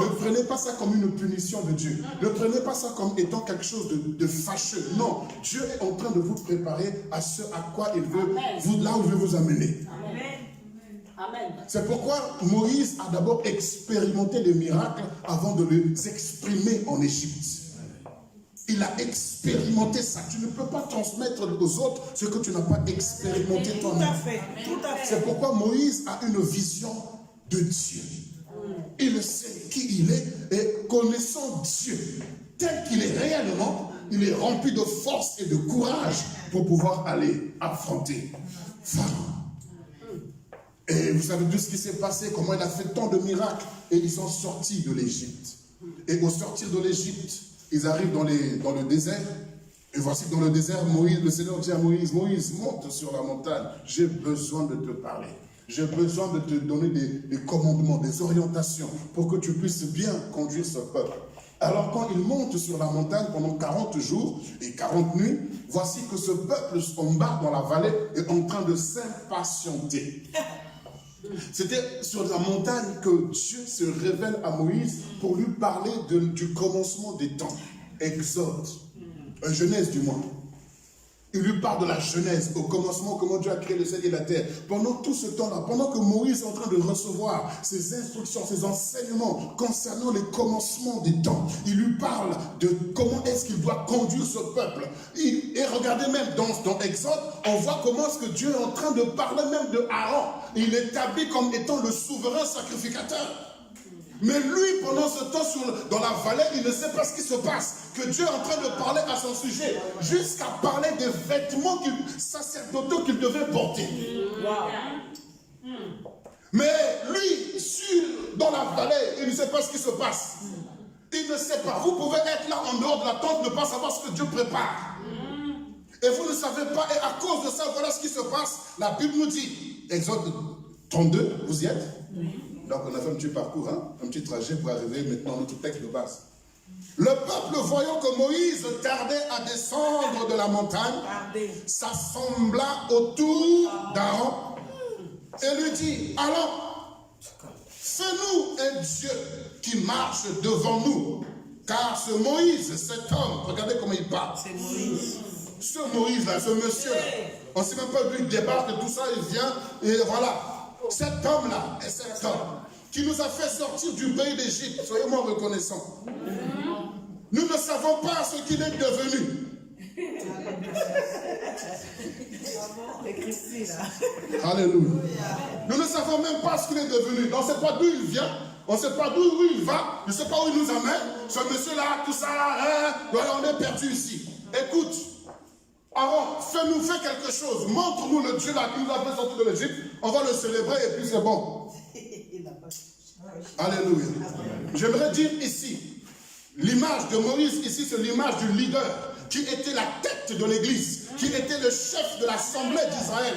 Ne prenez pas ça comme une punition de Dieu. Ne prenez pas ça comme étant quelque chose de fâcheux. Non, Dieu est en train de vous préparer à ce à quoi il veut, là où il veut vous amener. C'est pourquoi Moïse a d'abord expérimenté les miracles avant de les exprimer en Égypte. Il a expérimenté ça. Tu ne peux pas transmettre aux autres ce que tu n'as pas expérimenté toi-même. Tout à fait. C'est pourquoi Moïse a une vision de Dieu. Il sait qui il est et connaissant Dieu tel qu'il est réellement, il est rempli de force et de courage pour pouvoir aller affronter Pharaon. Et vous savez tout ce qui s'est passé, comment il a fait tant de miracles et ils sont sortis de l'Égypte. Et au sortir de l'Égypte, ils arrivent dans le désert. Et voici que dans le désert, Moïse, le Seigneur dit à Moïse, Moïse, monte sur la montagne, j'ai besoin de te parler. J'ai besoin de te donner des commandements, des orientations pour que tu puisses bien conduire ce peuple. Alors quand il monte sur la montagne pendant 40 jours et 40 nuits, voici que ce peuple en bas dans la vallée est en train de s'impatienter. C'était sur la montagne que Dieu se révèle à Moïse pour lui parler du commencement des temps. Exode, Genèse du moins. Il lui parle de la Genèse, au commencement, comment Dieu a créé le ciel et la terre. Pendant tout ce temps-là, pendant que Moïse est en train de recevoir ses instructions, ses enseignements concernant les commencements des temps, il lui parle de comment est-ce qu'il doit conduire ce peuple. Et regardez même dans Exode, on voit comment est-ce que Dieu est en train de parler même de Aaron. Il l'établit comme étant le souverain sacrificateur. Mais lui, pendant ce temps, dans la vallée, il ne sait pas ce qui se passe. Que Dieu est en train de parler à son sujet, jusqu'à parler des vêtements sacerdotaux qu'il devait porter. Wow. Mais lui, dans la vallée, il ne sait pas ce qui se passe. Il ne sait pas. Vous pouvez être là en dehors de la tente, ne pas savoir ce que Dieu prépare. Et vous ne savez pas, et à cause de ça, voilà ce qui se passe. La Bible nous dit, Exode 32, vous y êtes? Donc on a fait un petit parcours, un petit trajet pour arriver maintenant à notre texte de base. Le peuple, voyant que Moïse tardait à descendre de la montagne, s'assembla autour d'Aaron et lui dit, allons, fais-nous un Dieu qui marche devant nous. Car ce Moïse, cet homme, regardez comment il parle. C'est Moïse. Ce Moïse-là, ce monsieur-là, on ne sait même pas d'où il débarque et tout ça, il vient, et voilà. Cet homme-là est cet homme qui nous a fait sortir du pays d'Égypte. Soyez-moi reconnaissants. Nous ne savons pas ce qu'il est devenu. Alléluia. Nous ne savons même pas ce qu'il est devenu. On ne sait pas d'où il vient. On ne sait pas d'où il va. Je ne sais pas où il nous amène. Ce monsieur-là, tout ça, on est perdu ici. Écoute. Aaron, fais-nous faire quelque chose. Montre-nous le Dieu là qui nous a fait sortir de l'Égypte. On va le célébrer et puis c'est bon. Alléluia. J'aimerais dire ici, l'image de Moïse ici, c'est l'image du leader qui était la tête de l'Église, qui était le chef de l'Assemblée d'Israël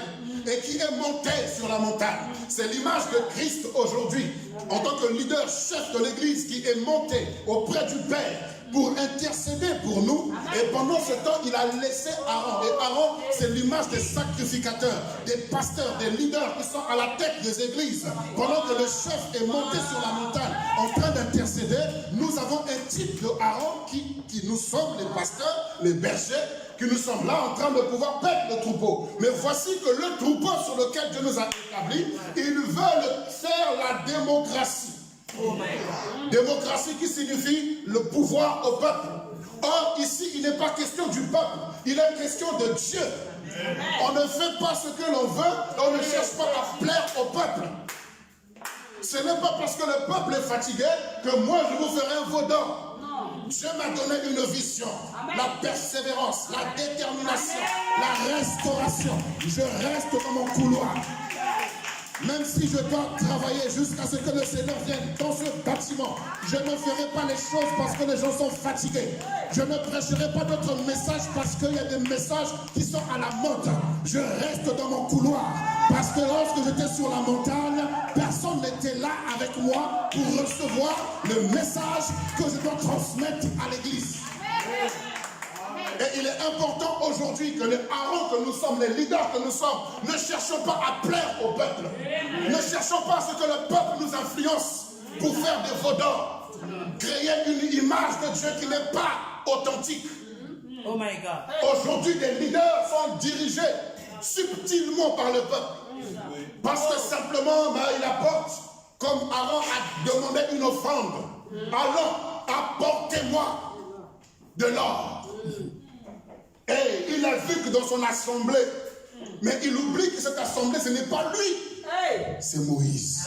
et qui est monté sur la montagne. C'est l'image de Christ aujourd'hui, en tant que leader chef de l'Église qui est monté auprès du Père pour intercéder pour nous. Et pendant ce temps, il a laissé Aaron. Et Aaron, c'est l'image des sacrificateurs, des pasteurs, des leaders qui sont à la tête des églises. Pendant que le chef est monté sur la montagne en train d'intercéder, nous avons un type de Aaron qui nous sommes les pasteurs, les bergers, qui nous sommes là en train de pouvoir paître le troupeau. Mais voici que le troupeau sur lequel Dieu nous a établis, ils veulent faire la démocratie. Oh my God. Démocratie qui signifie le pouvoir au peuple. Or, ici, il n'est pas question du peuple, il est question de Dieu. On ne fait pas ce que l'on veut, on ne cherche pas à plaire au peuple. Ce n'est pas parce que le peuple est fatigué que moi je vous ferai un veau d'or. Dieu m'a donné une vision, la persévérance, la détermination, la restauration. Je reste dans mon couloir. Même si je dois travailler jusqu'à ce que le Seigneur vienne dans ce bâtiment, je ne ferai pas les choses parce que les gens sont fatigués. Je ne prêcherai pas d'autres messages parce qu'il y a des messages qui sont à la mode. Je reste dans mon couloir parce que lorsque j'étais sur la montagne, personne n'était là avec moi pour recevoir le message que je dois transmettre à l'église. Et il est important aujourd'hui que les Aaron que nous sommes, les leaders que nous sommes, ne cherchons pas à plaire au peuple. Ne cherchons pas à ce que le peuple nous influence pour faire des veaux d'or. Créer une image de Dieu qui n'est pas authentique. Oh my God. Aujourd'hui, les leaders sont dirigés subtilement par le peuple. Parce que simplement, il apporte, comme Aaron a demandé une offrande. Allons, apportez-moi de l'or. Et il a vu que dans son assemblée, mais il oublie que cette assemblée, ce n'est pas lui, c'est Moïse.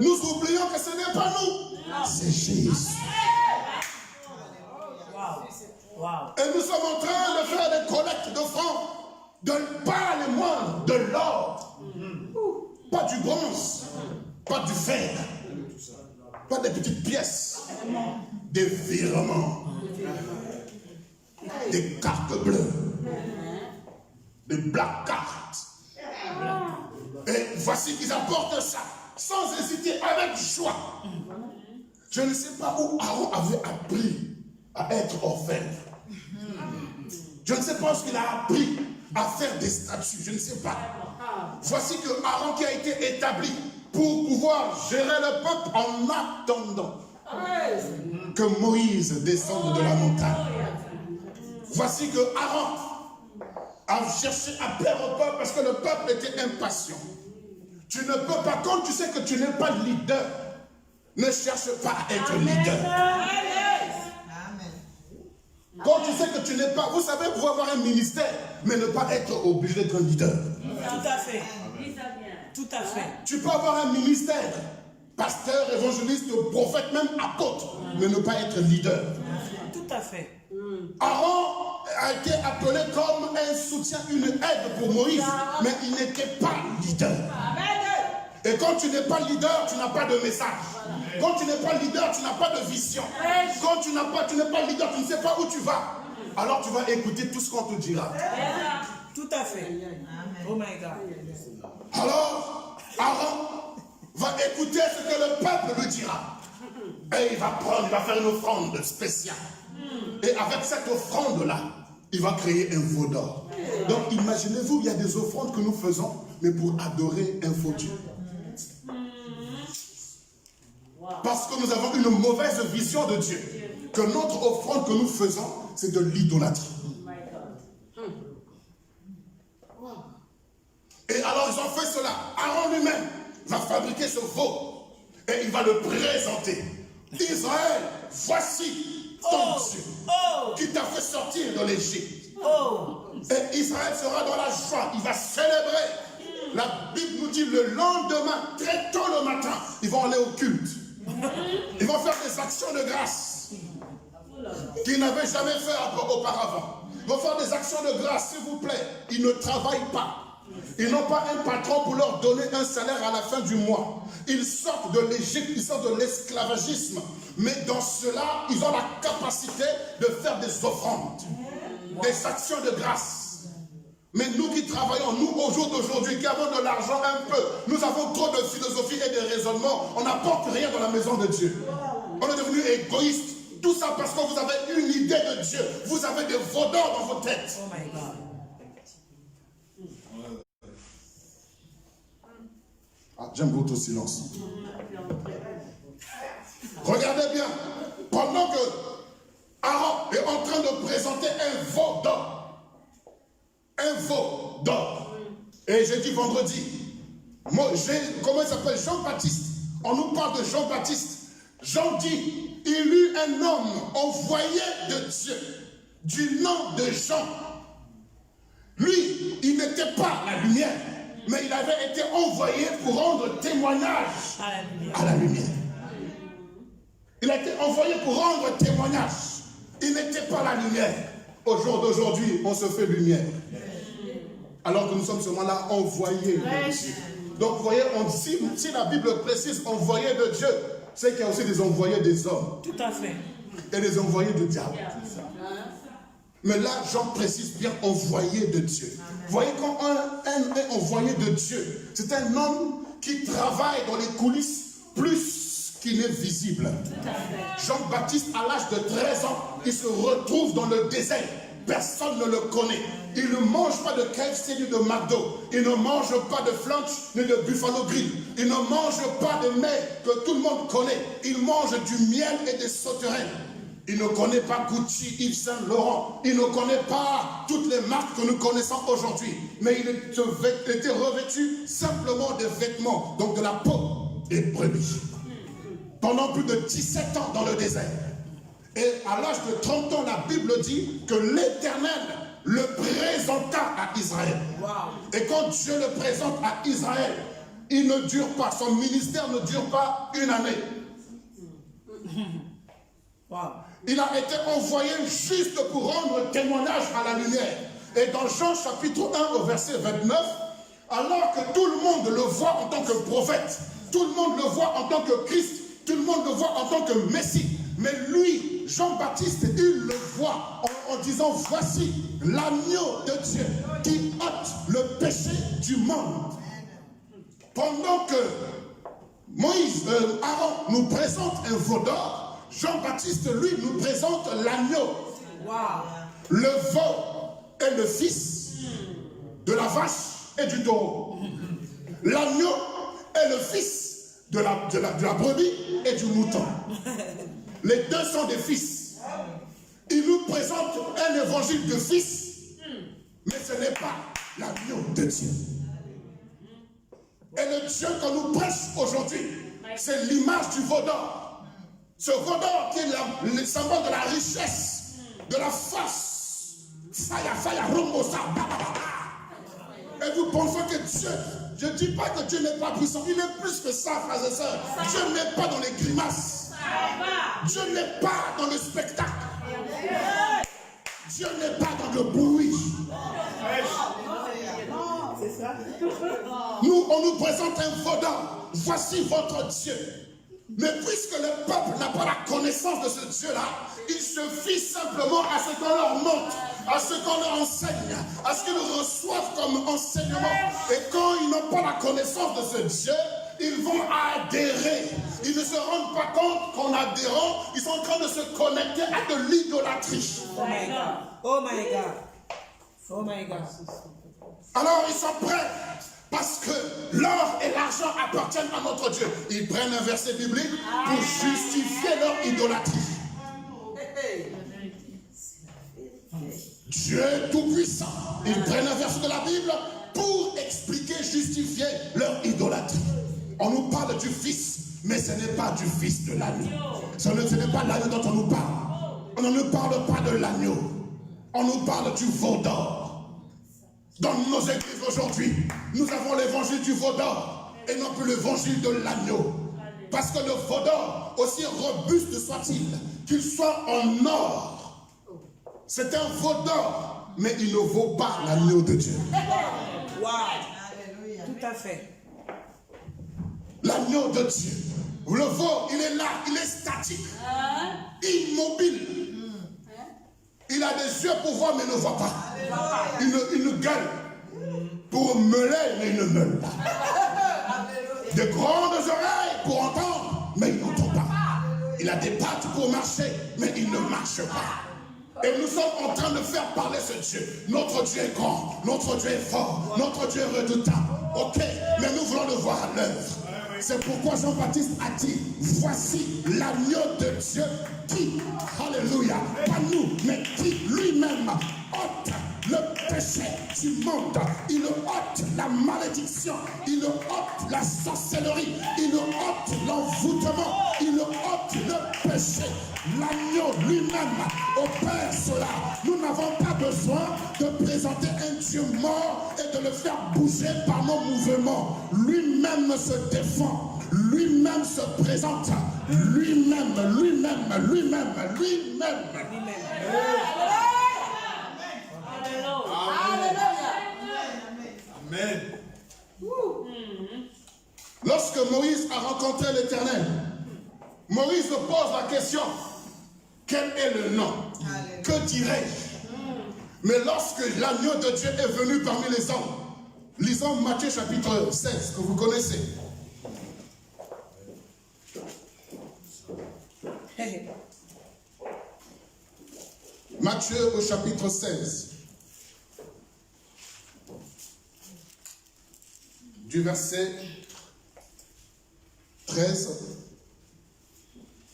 Nous oublions que ce n'est pas nous, c'est Jésus. Et nous sommes en train de faire des collectes d'offrandes, pas les moindres, de l'or, pas du bronze, pas du fer, pas des petites pièces, des virements. Des cartes bleues, des black cartes. Et voici qu'ils apportent ça, sans hésiter, avec joie. Je ne sais pas où Aaron avait appris à être orfèvre. Je ne sais pas ce qu'il a appris à faire des statues, je ne sais pas. Voici que Aaron qui a été établi pour pouvoir gérer le peuple en attendant que Moïse descende de la montagne. Voici que Aaron a cherché à plaire au peuple parce que le peuple était impatient. Tu ne peux pas, quand tu sais que tu n'es pas leader, ne cherche pas à être leader. Quand tu sais que tu n'es pas, vous savez, pouvoir avoir un ministère, mais ne pas être obligé d'être un leader. Tout à fait. Tout à fait. Tu peux avoir un ministère, pasteur, évangéliste, prophète, même apôtre, mais ne pas être leader. Tout à fait. Aaron a été appelé comme un soutien, une aide pour Moïse, mais il n'était pas leader. Et quand tu n'es pas leader, tu n'as pas de message. Quand tu n'es pas leader, tu n'as pas de vision. Quand tu n'es pas leader, tu ne sais pas où tu vas. Alors tu vas écouter tout ce qu'on te dira. Tout à fait. Oh my God. Alors, Aaron va écouter ce que le peuple lui dira. Et il va faire une offrande spéciale. Et avec cette offrande-là, il va créer un veau d'or. Donc imaginez-vous, il y a des offrandes que nous faisons, mais pour adorer un faux Dieu. Parce que nous avons une mauvaise vision de Dieu. Que notre offrande que nous faisons, c'est de l'idolâtrie. Et alors ils ont fait cela. Aaron lui-même va fabriquer ce veau. Et il va le présenter. Israël, voici ton Dieu qui t'a fait sortir de l'Égypte. Et Israël sera dans la joie. Il va célébrer. La Bible nous dit le lendemain, très tôt le matin, ils vont aller au culte. Ils vont faire des actions de grâce qu'ils n'avaient jamais fait auparavant. Ils vont faire des actions de grâce, s'il vous plaît. Ils ne travaillent pas. Ils n'ont pas un patron pour leur donner un salaire à la fin du mois. Ils sortent de l'Égypte, ils sortent de l'esclavagisme. Mais dans cela, ils ont la capacité de faire des offrandes, des actions de grâce. Mais nous qui travaillons, nous au jour d'aujourd'hui, qui avons de l'argent un peu, nous avons trop de philosophie et de raisonnement, on n'apporte rien dans la maison de Dieu. On est devenu égoïste. Tout ça parce que vous avez une idée de Dieu. Vous avez des veaux d'or dans vos têtes. Oh my God. Ah, j'aime votre silence. Regardez bien. Pendant que Aaron est en train de présenter un veau d'or. Un veau d'or. Et j'ai dit vendredi, comment il s'appelle? Jean-Baptiste. On nous parle de Jean-Baptiste. Jean dit, il eut un homme envoyé de Dieu, du nom de Jean. Lui, il n'était pas la lumière, mais il avait été envoyé pour rendre témoignage à la lumière. Il a été envoyé pour rendre témoignage. Il n'était pas la lumière. Au jour d'aujourd'hui, on se fait lumière. Alors que nous sommes seulement là, envoyés de Dieu. Donc, vous voyez, si la Bible précise envoyé de Dieu, c'est qu'il y a aussi des envoyés des hommes. Tout à fait. Et des envoyés de diable. Mais là, Jean précise bien envoyé de Dieu. Vous voyez, quand un est envoyé de Dieu, c'est un homme qui travaille dans les coulisses plus qu'il n'est visible. Jean-Baptiste, à l'âge de 13 ans, il se retrouve dans le désert. Personne ne le connaît. Il ne mange pas de KFC ni de McDo. Il ne mange pas de Flanch ni de Buffalo Grill. Il ne mange pas de mets que tout le monde connaît. Il mange du miel et des sauterelles. Il ne connaît pas Gucci, Yves Saint Laurent. Il ne connaît pas toutes les marques que nous connaissons aujourd'hui. Mais il était revêtu simplement de vêtements, donc de la peau des brebis. Pendant plus de 17 ans dans le désert. Et à l'âge de 30 ans, la Bible dit que l'Éternel le présenta à Israël. Wow. Et quand Dieu le présente à Israël, il ne dure pas, son ministère ne dure pas une année. Wow. Il a été envoyé juste pour rendre témoignage à la lumière. Et dans Jean chapitre 1 au verset 29, alors que tout le monde le voit en tant que prophète, tout le monde le voit en tant que Christ, tout le monde le voit en tant que Messie, mais lui, Jean-Baptiste, il le voit en disant, voici l'agneau de Dieu qui ôte le péché du monde. Pendant que Aaron nous présente un veau d'or, Jean-Baptiste, lui, nous présente l'agneau. Wow. Le veau est le fils de la vache et du taureau. L'agneau est le fils de la brebis et du mouton. Les deux sont des fils. Il nous présente un évangile de fils, mais ce n'est pas l'agneau de Dieu. Et le Dieu que nous prêchons aujourd'hui, c'est l'image du veau d'or. Ce veau d'or qui est le symbole de la richesse, de la force. Faya, rumbosa, et vous pensez que Dieu, je ne dis pas que Dieu n'est pas puissant, il est plus que ça, frères et sœurs. Dieu n'est pas dans les grimaces. Dieu n'est pas dans le spectacle. Dieu n'est pas dans le bruit. Nous, on nous présente un veau d'or. Voici votre Dieu. Mais puisque le peuple n'a pas la connaissance de ce Dieu-là, il se fie simplement à ce qu'on leur montre, à ce qu'on leur enseigne, à ce qu'ils reçoivent comme enseignement. Et quand ils n'ont pas la connaissance de ce Dieu, ils vont adhérer. Ils ne se rendent pas compte qu'en adhérant, ils sont en train de se connecter à de l'idolâtrie. Oh my God. Oh my God. Oh my God. Alors ils sont prêts. Parce que l'or et l'argent appartiennent à notre Dieu. Ils prennent un verset biblique pour justifier leur idolâtrie. Dieu est tout-puissant. Ils prennent un verset de la Bible pour expliquer, justifier leur idolâtrie. On nous parle du Fils, mais ce n'est pas du Fils de l'agneau. Ce n'est pas l'agneau dont on nous parle. On ne nous parle pas de l'agneau. On nous parle du veau d'or. Dans nos églises aujourd'hui, nous avons l'évangile du veau d'or et non plus l'évangile de l'agneau. Parce que le veau d'or, aussi robuste soit-il, qu'il soit en or, c'est un veau d'or, mais il ne vaut pas l'agneau de Dieu. Wow. Tout à fait. L'agneau de Dieu. Le veau, il est là, il est statique, immobile. Il a des yeux pour voir, mais ne voit pas. Il ne gueule pour meuler, mais il ne meule pas. De grandes oreilles pour entendre, mais il n'entend pas. Il a des pattes pour marcher, mais il ne marche pas. Et nous sommes en train de faire parler ce Dieu. Notre Dieu est grand, notre Dieu est fort, notre Dieu est redoutable. Ok, mais nous voulons le voir à l'œuvre. C'est pourquoi Jean-Baptiste a dit, voici l'agneau de Dieu qui, alléluia, pas nous, mais qui lui-même ôte le péché du monde. Il ôte la malédiction, il ôte la sorcellerie, il ôte l'envoûtement, il ôte le péché. L'agneau lui-même opère cela. Nous n'avons pas besoin de présenter un Dieu mort et de le faire bouger par nos mouvements. Lui-même se défend, lui-même se présente, lui-même. Amen. Lorsque Moïse a rencontré l'Éternel, Moïse se pose la question, quel est le nom? Que dirais-je? Mais lorsque l'agneau de Dieu est venu parmi les hommes, lisons Matthieu chapitre 16, que vous connaissez. Matthieu au chapitre 16, du verset 13,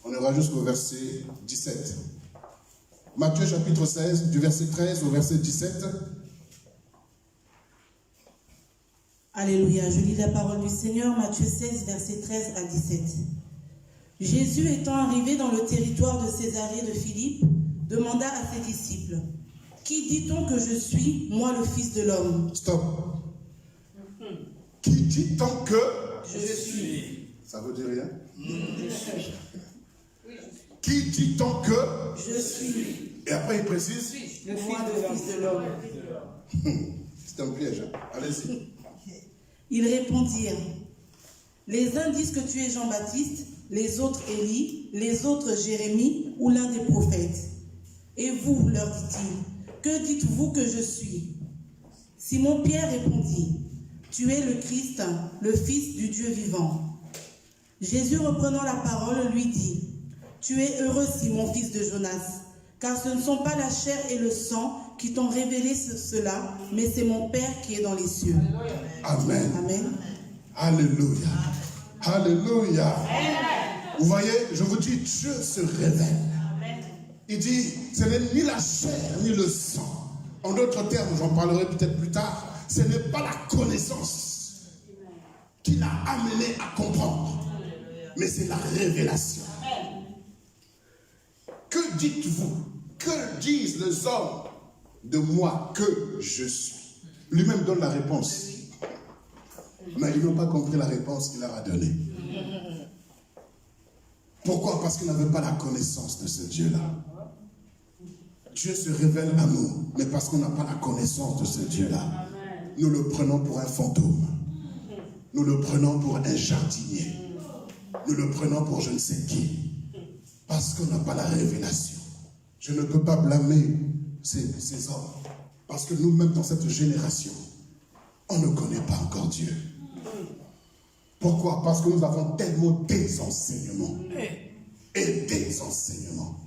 on ira jusqu'au verset 17. Matthieu chapitre 16, du verset 13 au verset 17. Alléluia, je lis la parole du Seigneur, Matthieu 16, verset 13 à 17. Jésus étant arrivé dans le territoire de Césarée de Philippe, demanda à ses disciples, « Qui dit-on que je suis, moi le Fils de l'homme ?» Stop. Qui dit-on que Je suis. Ça veut dire rien. Qui dit-on que Je suis. Et après il précise. Le Fils de l'homme. C'est un piège. Hein? Allez-y. Ils répondirent, « Les uns disent que tu es Jean-Baptiste, les autres Élie, les autres Jérémie ou l'un des prophètes. Et vous, leur dit-il, que dites-vous que je suis ?» Simon-Pierre répondit, « Tu es le Christ, le Fils du Dieu vivant. » Jésus, reprenant la parole, lui dit, « Tu es heureux, Simon, fils de Jonas, car ce ne sont pas la chair et le sang qui t'ont révélé cela, mais c'est mon Père qui est dans les cieux. Amen. Amen. Alléluia. Alléluia. Vous voyez, je vous dis, Dieu se révèle. Il dit, ce n'est ni la chair, ni le sang. En d'autres termes, j'en parlerai peut-être plus tard, ce n'est pas la connaissance qui l'a amené à comprendre, mais c'est la révélation. Que dites-vous? Que disent les hommes de moi que je suis? Lui-même donne la réponse. Mais ils n'ont pas compris la réponse qu'il leur a donnée. Pourquoi? Parce qu'ils n'avaient pas la connaissance de ce Dieu-là. Dieu se révèle à nous, mais parce qu'on n'a pas la connaissance de ce Dieu-là. Nous le prenons pour un fantôme. Nous le prenons pour un jardinier. Nous le prenons pour je ne sais qui. Parce qu'on n'a pas la révélation. Je ne peux pas blâmer ces hommes. Parce que nous-mêmes, dans cette génération, on ne connaît pas encore Dieu. Pourquoi? Parce que nous avons tellement des enseignements. Et des enseignements.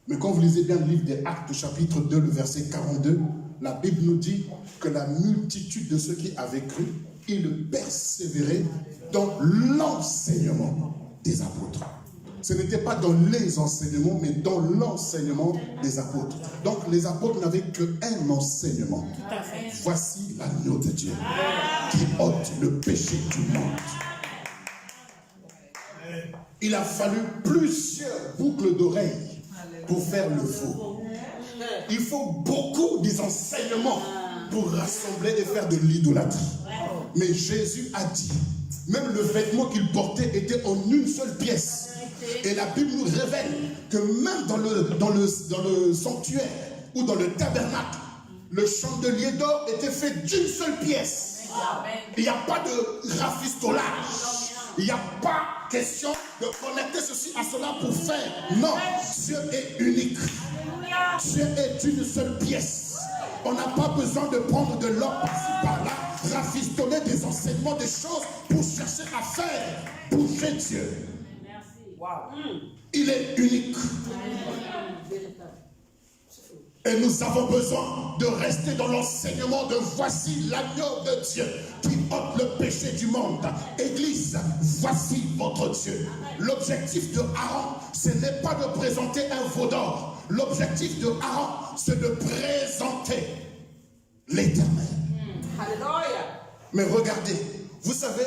Mais quand vous lisez bien le livre des Actes, chapitre 2, le verset 42, la Bible nous dit que la multitude de ceux qui avaient cru, ils persévéraient dans l'enseignement des apôtres. Ce n'était pas dans les enseignements, mais dans l'enseignement des apôtres. Donc les apôtres n'avaient qu'un enseignement. Voici l'agneau de Dieu qui ôte le péché du monde. Il a fallu plusieurs boucles d'oreilles pour faire le faux. Il faut beaucoup des enseignements pour rassembler et faire de l'idolâtrie. Mais Jésus a dit, même le vêtement qu'il portait était en une seule pièce. Et la Bible nous révèle que même dans le sanctuaire ou dans le tabernacle, le chandelier d'or était fait d'une seule pièce. Il n'y a pas de rafistolage. Il n'y a pas question de connecter ceci à cela pour faire. Non, Dieu est unique. Dieu est une seule pièce. On n'a pas besoin de prendre de l'or par-ci par-là, rafistoler des enseignements, des choses pour chercher à faire bouger Dieu. Il est unique. Et nous avons besoin de rester dans l'enseignement de voici l'agneau de Dieu qui ôte le péché du monde. Église, voici votre Dieu. L'objectif de Aaron, ce n'est pas de présenter un veau d'or. L'objectif de Aaron, c'est de présenter l'Éternel. Mais regardez, vous savez,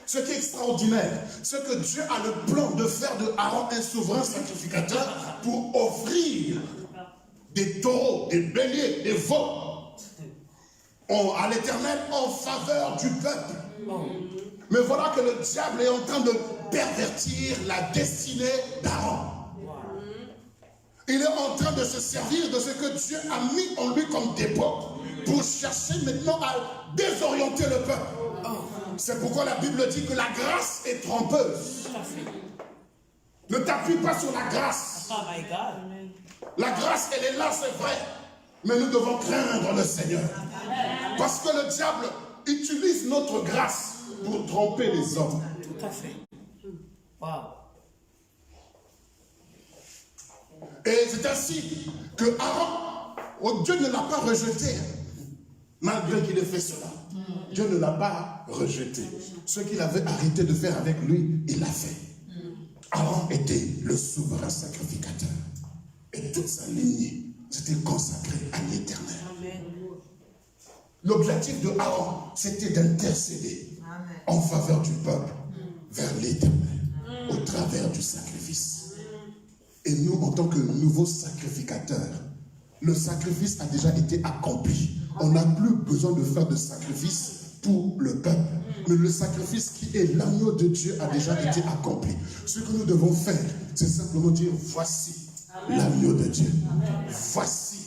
ce qui est extraordinaire, c'est que Dieu a le plan de faire de Aaron un souverain sacrificateur pour offrir des taureaux, des béliers, des veaux à l'Éternel en faveur du peuple. Mais voilà que le diable est en train de pervertir la destinée d'Aaron. Il est en train de se servir de ce que Dieu a mis en lui comme dépôt pour chercher maintenant à désorienter le peuple. C'est pourquoi la Bible dit que la grâce est trompeuse. Ne t'appuie pas sur la grâce. La grâce, elle est là, c'est vrai. Mais nous devons craindre le Seigneur. Parce que le diable utilise notre grâce pour tromper les hommes. Tout à fait. Wow. Et c'est ainsi que Aaron, Dieu ne l'a pas rejeté. Malgré qu'il ait fait cela. Dieu ne l'a pas rejeté. Ce qu'il avait arrêté de faire avec lui, il l'a fait. Aaron était le souverain sacrificateur. Et toute sa lignée s'était consacrée à l'Éternel. L'objectif de Aaron, c'était d'intercéder en faveur du peuple vers l'Éternel, au travers du sacrifice. Et nous, en tant que nouveaux sacrificateurs, le sacrifice a déjà été accompli. On n'a plus besoin de faire de sacrifice pour le peuple. Mais le sacrifice qui est l'agneau de Dieu a déjà été accompli. Ce que nous devons faire, c'est simplement dire, voici l'agneau de Dieu. Voici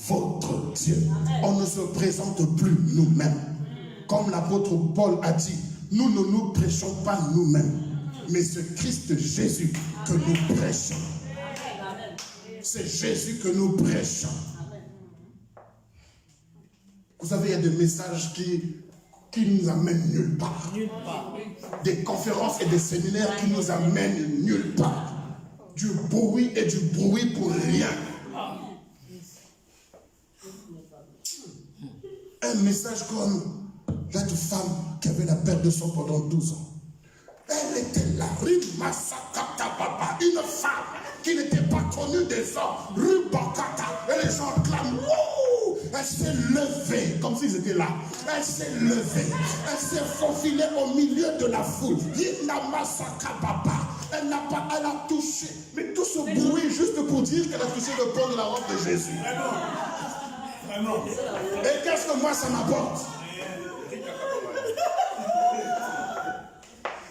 votre Dieu. On ne se présente plus nous-mêmes. Comme l'apôtre Paul a dit, nous ne nous prêchons pas nous-mêmes, mais c'est Christ Jésus que nous prêchons. C'est Jésus que nous prêchons. Vous savez, il y a des messages qui nous amènent nulle part. Des conférences et des séminaires qui nous amènent nulle part. Du bruit et du bruit pour rien. message comme cette femme qui avait la perte de sang pendant 12 ans. Elle était là, une femme qui n'était pas connue des hommes, rue Bakata, et les gens clament, wouh! Elle s'est levée, comme s'ils étaient là. Elle s'est levée, elle s'est faufilée au milieu de la foule. Elle a touché, mais tout ce bruit juste pour dire qu'elle a touché le port de la robe de Jésus. Vraiment. Et qu'est-ce que moi ça m'apporte?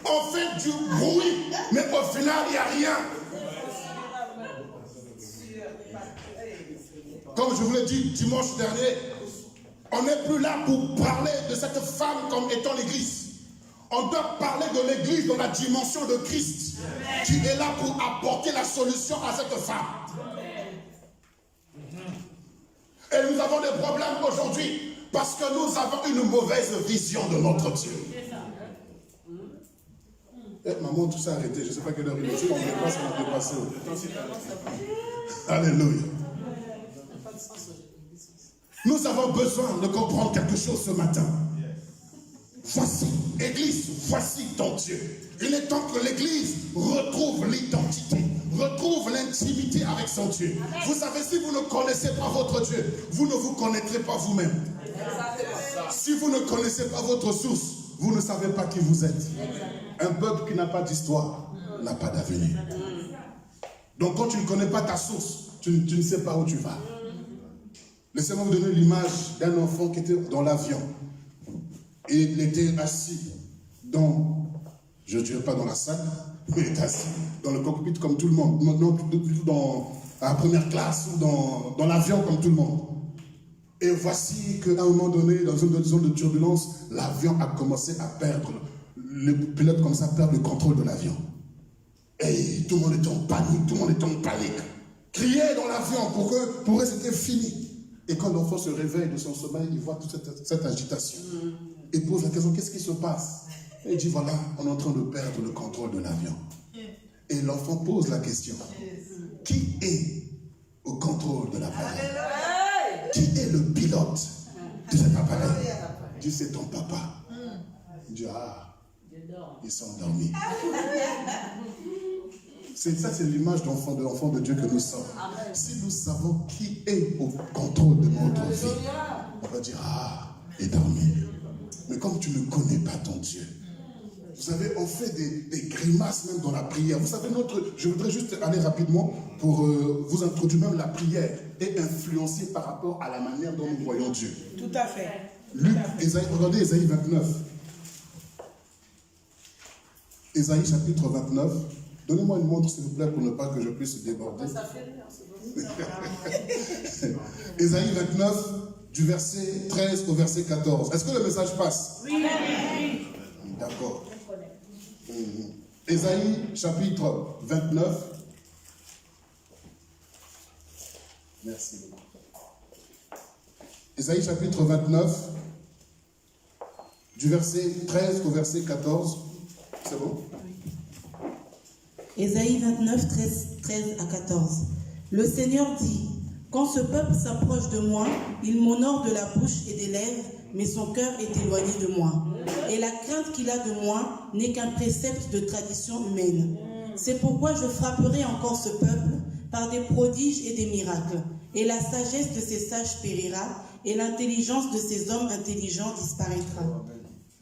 On fait du bruit, mais au final, il n'y a rien. Comme je vous l'ai dit dimanche dernier, on n'est plus là pour parler de cette femme comme étant l'église. On doit parler de l'église dans la dimension de Christ, qui est là pour apporter la solution à cette femme. Et nous avons des problèmes aujourd'hui parce que nous avons une mauvaise vision de notre Dieu. Maman, tout ça arrêté. Je ne sais pas quelle heure il est. On dépasse, on a dépassé. Alléluia. Nous avons besoin de comprendre quelque chose ce matin. Voici, Église, voici ton Dieu. Il est temps que l'Église retrouve l'identité, retrouve l'intimité avec son Dieu. Vous savez, si vous ne connaissez pas votre Dieu, vous ne vous connaîtrez pas vous-même. Si vous ne connaissez pas votre source, vous ne savez pas qui vous êtes. Un peuple qui n'a pas d'histoire n'a pas d'avenir. Donc quand tu ne connais pas ta source, tu ne sais pas où tu vas. Laissez-moi vous donner l'image d'un enfant qui était dans l'avion. Et il était assis dans, je ne dirais pas dans la salle, mais il était assis dans le cockpit comme tout le monde. Non, à la première classe ou dans l'avion comme tout le monde. Et voici qu'à un moment donné, dans une zone de turbulence, l'avion a commencé à perdre. Le pilote commençait à perdre le contrôle de l'avion. Et tout le monde était en panique, Criait dans l'avion pour eux c'était fini. Et quand l'enfant se réveille de son sommeil, il voit toute cette agitation. Il pose la question, qu'est-ce qui se passe? Et il dit, voilà, on est en train de perdre le contrôle de l'avion. Et l'enfant pose la question, qui est au contrôle de l'appareil? Qui est le pilote de cet appareil? Il dit, c'est ton papa. Il dit, ah, ils sont endormis. Ça, c'est l'image d'enfant de Dieu que nous sommes. Si nous savons qui est au contrôle de notre vie, on va dire, ah, il est dormi. Mais comme tu ne connais pas ton Dieu, vous savez, on fait des grimaces même dans la prière. Vous savez, je voudrais juste aller rapidement pour vous introduire même la prière et influencer par rapport à la manière dont nous voyons Dieu. Tout à fait. Regardez Ésaïe 29. Ésaïe chapitre 29. Donnez-moi une montre, s'il vous plaît, pour ne pas que je puisse déborder. Ésaïe 29, du verset 13 au verset 14. Est-ce que le message passe? Oui. D'accord. Ésaïe chapitre 29. Merci. Ésaïe chapitre 29, du verset 13 au verset 14. C'est bon? Ésaïe 29, 13 à 14. Le Seigneur dit, quand ce peuple s'approche de moi, il m'honore de la bouche et des lèvres, mais son cœur est éloigné de moi. Et la crainte qu'il a de moi n'est qu'un précepte de tradition humaine. C'est pourquoi je frapperai encore ce peuple par des prodiges et des miracles. Et la sagesse de ces sages périra, et l'intelligence de ces hommes intelligents disparaîtra.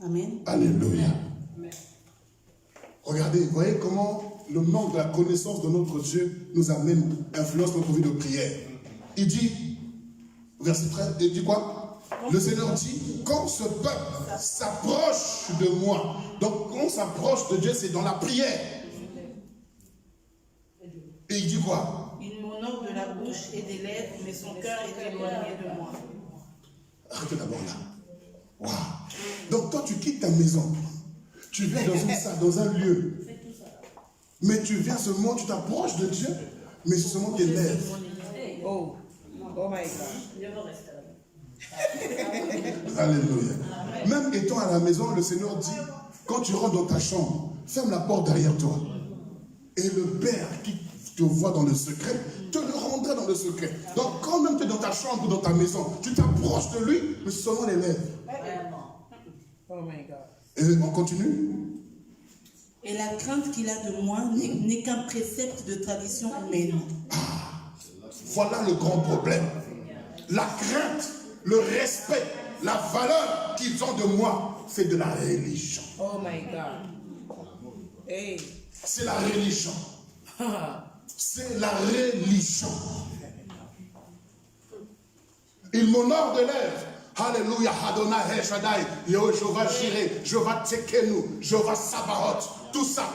Amen. Alléluia. Regardez, vous voyez comment le manque de la connaissance de notre Dieu nous amène, influence notre vie de prière. Il dit, verset 13, il dit quoi? Le Seigneur dit, quand ce peuple s'approche de moi, donc quand on s'approche de Dieu, c'est dans la prière. Et il dit quoi? Il m'honore de la bouche et des lèvres, mais son cœur est éloigné de moi. Arrêtez d'abord là. Waouh. Donc toi, tu quittes ta maison. Tu viens dans une salle, dans un lieu. Mais tu viens seulement, tu t'approches de Dieu, mais c'est seulement tes lèvres. Oh my God. Alléluia. Même étant à la maison, le Seigneur dit, quand tu rentres dans ta chambre, ferme la porte derrière toi. Et le Père te voit dans le secret, te le rendra dans le secret. Donc quand même tu es dans ta chambre ou dans ta maison, tu t'approches de lui, mais seulement les lèvres. Oh my God. Et on continue. Et la crainte qu'il a de moi n'est qu'un précepte de tradition humaine. Voilà le grand problème. La crainte, le respect, la valeur qu'ils ont de moi, c'est de la religion. Oh my God. Hey. C'est la religion. C'est la religion. Il m'honore de lèvres. Alléluia, Adonai, El Shaddai, Jéhovah Jireh, Jéhovah Tsekenu, Jéhovah Sabaoth, tout ça.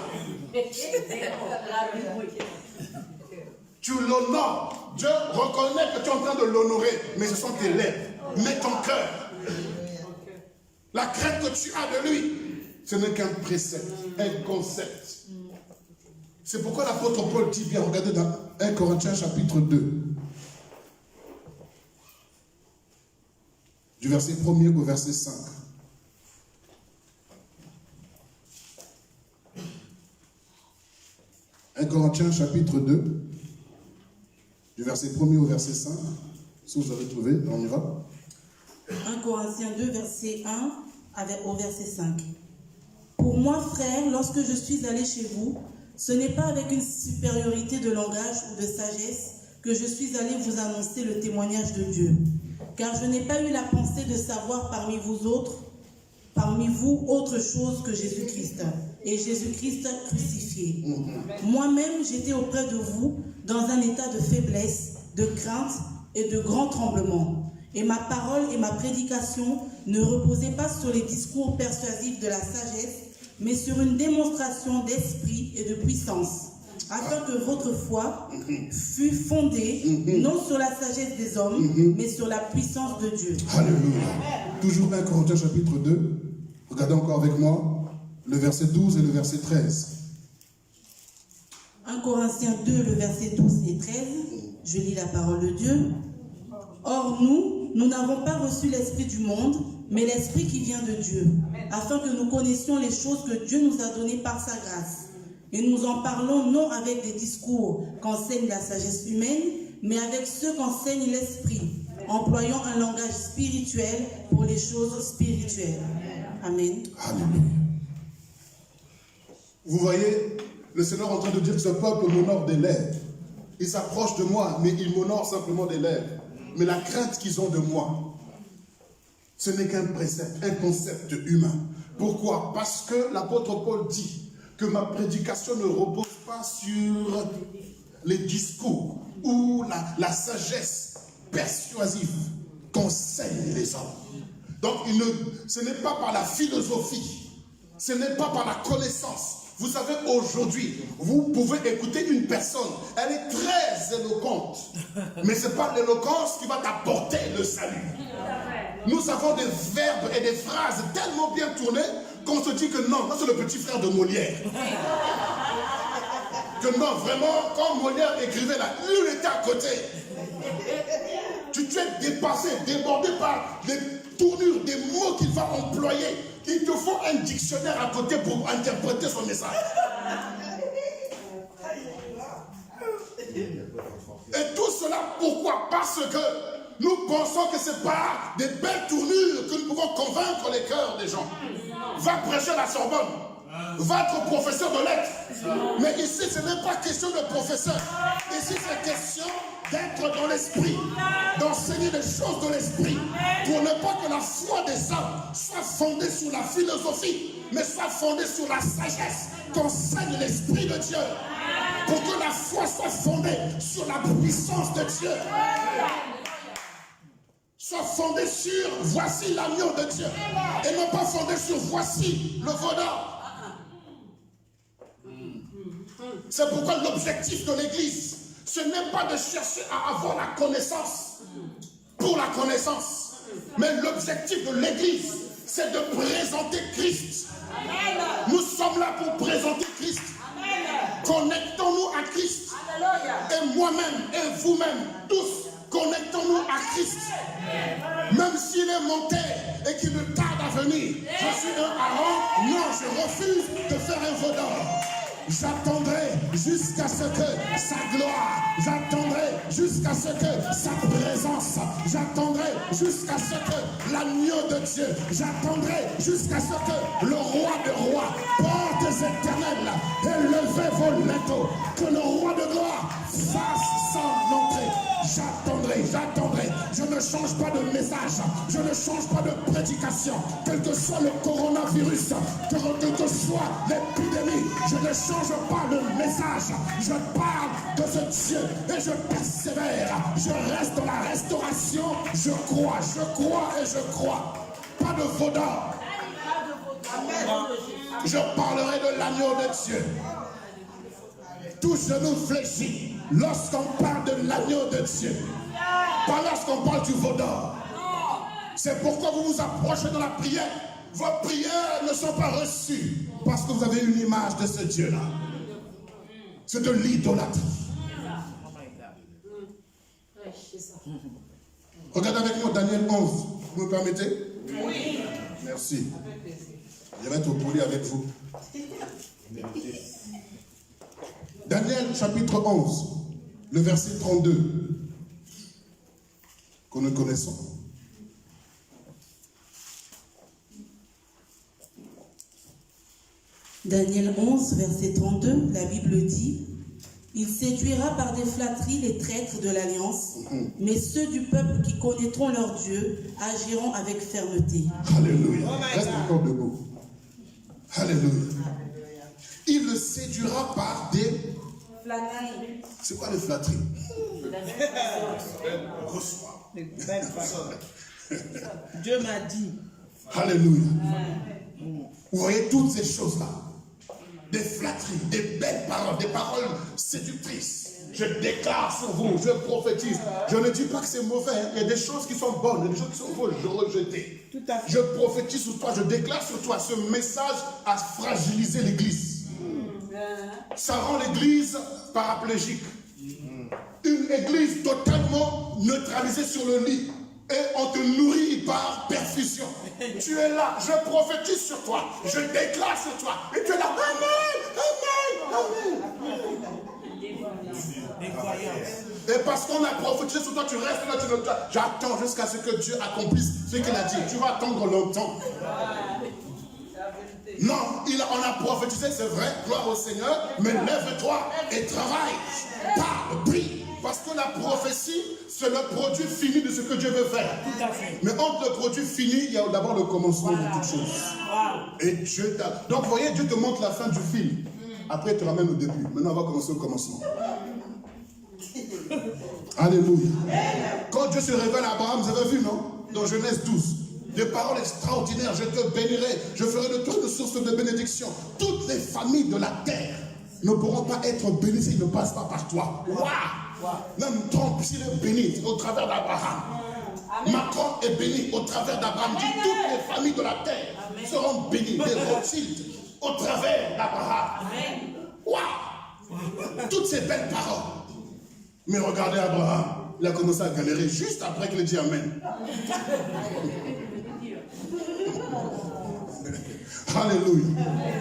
Tu l'honores. Dieu reconnaît que tu es en train de l'honorer, mais ce sont tes lèvres. Mets ton cœur. La crainte que tu as de lui, ce n'est qu'un précepte, un concept. C'est pourquoi l'apôtre Paul dit bien, regardez dans 1 Corinthiens chapitre 2. Du verset 1er au verset 5. « 1 Corinthiens chapitre 2, du verset 1er au verset 5. Si vous avez trouvé, on y va. 1 Corinthiens 2, verset 1 au verset 5. Pour moi, frère, lorsque je suis allé chez vous, ce n'est pas avec une supériorité de langage ou de sagesse que je suis allé vous annoncer le témoignage de Dieu. Car je n'ai pas eu la pensée de savoir parmi vous autre chose que Jésus-Christ, et Jésus-Christ crucifié. Moi-même, j'étais auprès de vous dans un état de faiblesse, de crainte et de grand tremblement. Et ma parole et ma prédication ne reposaient pas sur les discours persuasifs de la sagesse, mais sur une démonstration d'esprit et de puissance, afin que votre foi fût fondée non sur la sagesse des hommes, mais sur la puissance de Dieu. Alléluia. Toujours 1 Corinthiens chapitre 2. Regardez encore avec moi le verset 12 et le verset 13. 1 Corinthiens 2, le verset 12 et 13. Je lis la parole de Dieu. Or nous n'avons pas reçu l'esprit du monde, mais l'esprit qui vient de Dieu, afin que nous connaissions les choses que Dieu nous a données par sa grâce. Et nous en parlons non avec des discours qu'enseigne la sagesse humaine, mais avec ceux qu'enseigne l'esprit, employant un langage spirituel pour les choses spirituelles. Amen. Alléluia. Vous voyez, le Seigneur est en train de dire que ce peuple m'honore des lèvres. Il s'approche de moi, mais il m'honore simplement des lèvres. Mais la crainte qu'ils ont de moi, ce n'est qu'un précepte, un concept humain. Pourquoi? Parce que l'apôtre Paul dit que ma prédication ne repose pas sur les discours ou la sagesse persuasive qu'enseignent les hommes. Donc ce n'est pas par la philosophie, ce n'est pas par la connaissance. Vous savez, aujourd'hui, vous pouvez écouter une personne, elle est très éloquente, mais ce n'est pas l'éloquence qui va t'apporter le salut. Nous avons des verbes et des phrases tellement bien tournées qu'on se dit que non, c'est le petit frère de Molière. Que non, vraiment, quand Molière écrivait là, lui il était à côté. Tu es dépassé, débordé par les tournures des mots qu'il va employer. Il te faut un dictionnaire à côté pour interpréter son message. Et tout cela, pourquoi? Parce que nous pensons que ce n'est pas des belles tournures que nous pouvons convaincre les cœurs des gens. Va prêcher à la Sorbonne. Va être professeur de lettres. Mais ici, ce n'est pas question de professeur. Ici, c'est question d'être dans l'esprit, d'enseigner des choses de l'esprit, pour ne pas que la foi des hommes soit fondée sur la philosophie, mais soit fondée sur la sagesse qu'enseigne l'esprit de Dieu, pour que la foi soit fondée sur la puissance de Dieu, soit fondée sur voici l'agneau de Dieu, et non pas fondée sur voici le veau d'or. C'est pourquoi l'objectif de l'Église, ce n'est pas de chercher à avoir la connaissance pour la connaissance, mais l'objectif de l'Église, c'est de présenter Christ. Nous sommes là pour présenter Christ. Connectons-nous à Christ. Et moi-même et vous-même, tous, connectons-nous à Christ. Même s'il est monté et qu'il tarde à venir, je suis un Aaron, non, je refuse de faire un veau d'or. J'attendrai jusqu'à ce que sa gloire, j'attendrai jusqu'à ce que sa présence, j'attendrai jusqu'à ce que l'agneau de Dieu, j'attendrai jusqu'à ce que le roi des rois, portes éternelles, élevez vos linteaux, que le roi de gloire fasse son entrée. J'attendrai. Je ne change pas de message, je ne change pas de prédication, quel que soit le coronavirus, quel que soit l'épidémie, je ne change pas le message. Je parle de ce Dieu et je persévère. Je reste dans la restauration. Je crois et je crois. Pas de faux d'or. Je parlerai de l'agneau de Dieu. Tout genou fléchit lorsqu'on parle de l'agneau de Dieu. Pas lorsqu'on parle du veau d'or. C'est pourquoi vous vous approchez de la prière. Vos prières ne sont pas reçues parce que vous avez une image de ce Dieu-là. C'est de l'idolâtrie. Regardez avec moi Daniel 11. Vous me permettez? Oui. Merci. Je vais être poli avec vous. Daniel chapitre 11, le verset 32, que nous connaissons. Daniel 11, verset 32, la Bible dit: il séduira par des flatteries les traîtres de l'alliance, mais ceux du peuple qui connaîtront leur Dieu agiront avec fermeté. Alléluia. Reste encore debout. Alléluia. Il le séduira par des flatteries. C'est quoi les flatteries? Reçois. Dieu m'a dit. Alléluia. Vous voyez toutes ces choses-là. Des flatteries, des belles paroles, des paroles séductrices. Je déclare sur vous, je prophétise. Je ne dis pas que c'est mauvais. Il y a des choses qui sont bonnes, il y a des choses qui sont fausses, je rejette. Tout à fait. Je prophétise sur toi, je déclare sur toi. Ce message a fragilisé l'église. Ça rend l'église paraplégique. Une église totalement neutralisée sur le lit. Et on te nourrit par perfusion. Tu es là, je prophétise sur toi, je déclare sur toi. Et tu es là, amen, amen, amen. Et parce qu'on a prophétisé sur toi, tu restes là, j'attends jusqu'à ce que Dieu accomplisse ce qu'il a dit. Tu vas attendre longtemps. Non, on a prophétisé, c'est vrai, gloire au Seigneur, mais lève-toi et travaille. Parle, prie. Parce que la prophétie, c'est le produit fini de ce que Dieu veut faire. Tout à fait. Mais entre le produit fini, il y a d'abord le commencement de toutes choses. Et Dieu donc vous voyez, Dieu te montre la fin du film. Après, il te ramène au début. Maintenant, on va commencer au commencement. Alléluia. Quand Dieu se révèle à Abraham, vous avez vu, non? Dans Genèse 12. Des paroles extraordinaires. Je te bénirai. Je ferai de toi une source de bénédiction. Toutes les familles de la terre ne pourront pas être bénies s'ils ne passent pas par toi. Waouh! Même Trump, s'il est béni au travers d'Abraham. Macron est béni au travers d'Abraham. Toutes les familles de la terre seront bénies. Des Rothschild au travers d'Abraham. Waouh! Toutes ces belles paroles. Mais regardez Abraham, il a commencé à galérer juste après qu'il ait dit Amen. Alléluia.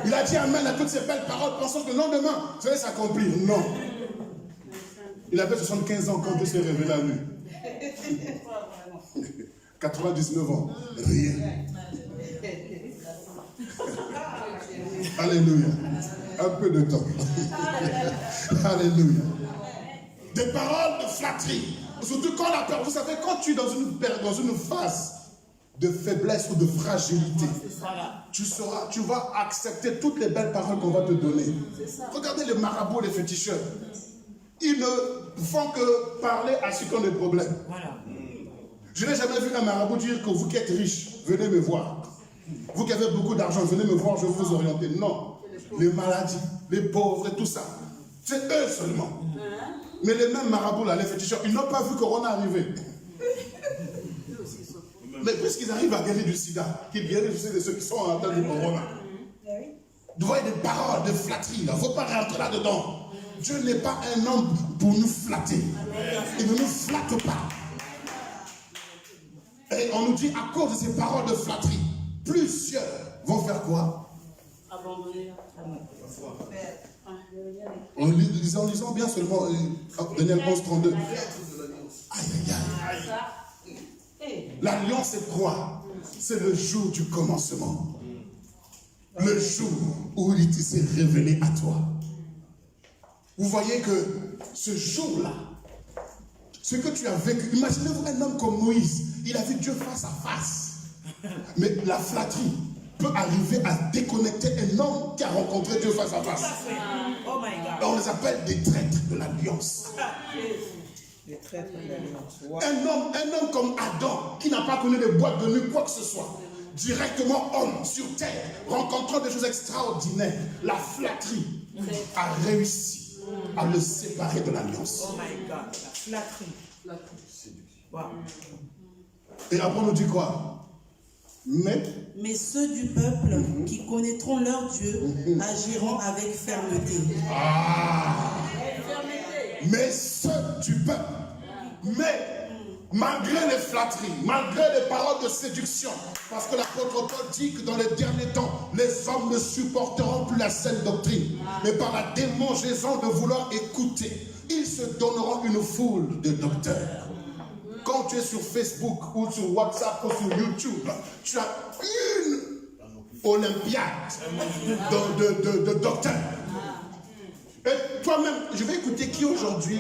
Il a dit Amen à toutes ces belles paroles, pensant que le lendemain, ça allait s'accomplir. Non. Il avait 75 ans quand Dieu s'est révélé à lui. 99 ans. Rien. Alléluia. Un peu de temps. Alléluia. Des paroles de flatterie. Surtout quand la peur. Vous savez, quand tu es dans une phase de faiblesse ou de fragilité, tu vas accepter toutes les belles paroles qu'on va te donner. Regardez les marabouts, les féticheurs. Ils ne font que parler à ceux qui ont des problèmes. Je n'ai jamais vu un marabout dire que vous qui êtes riche, venez me voir. Vous qui avez beaucoup d'argent, venez me voir, je vais vous orienter. Non. Les maladies, les pauvres et tout ça. C'est eux seulement. Mais les mêmes marabouts là, les féticheurs, ils n'ont pas vu Corona arriver. Mais puisqu'ils arrivent à guérir du sida, qu'ils guérissent de ceux qui sont en train du Corona. Vous voyez des paroles de flatterie, il ne faut pas rentrer là-dedans. Dieu n'est pas un homme pour nous flatter. Il ne nous flatte pas. Et on nous dit, à cause de ces paroles de flatterie, plusieurs vont faire quoi? Abandonné. En lisant bien seulement Daniel 11, 32. Aïe, aïe, aïe. L'alliance, c'est quoi? C'est le jour du commencement. Le jour où il s'est révélé à toi. Vous voyez que ce jour-là, ce que tu as vécu, imaginez-vous un homme comme Moïse, il a vu Dieu face à face. Mais la flatterie peut arriver à déconnecter un homme qui a rencontré Dieu face à face. Oh my God. On les appelle des traîtres de l'alliance. Les traîtres de l'alliance. Wow. Un homme comme Adam, qui n'a pas connu de boîte de nuit, quoi que ce soit, directement homme sur terre, rencontrant des choses extraordinaires, la flatterie a réussi à le séparer de l'alliance. Oh my God, la flatterie. Wow. Et après on nous dit quoi? Mais ceux du peuple qui connaîtront leur Dieu agiront avec fermeté. Mais ceux du peuple, mais malgré les flatteries, malgré les paroles de séduction, parce que l'apôtre Paul dit que dans les derniers temps, les hommes ne supporteront plus la saine doctrine, mais par la démangeaison de vouloir écouter, ils se donneront une foule de docteurs. Quand tu es sur Facebook ou sur WhatsApp ou sur YouTube, tu as une olympiade de docteurs. Et toi-même, je vais écouter qui aujourd'hui?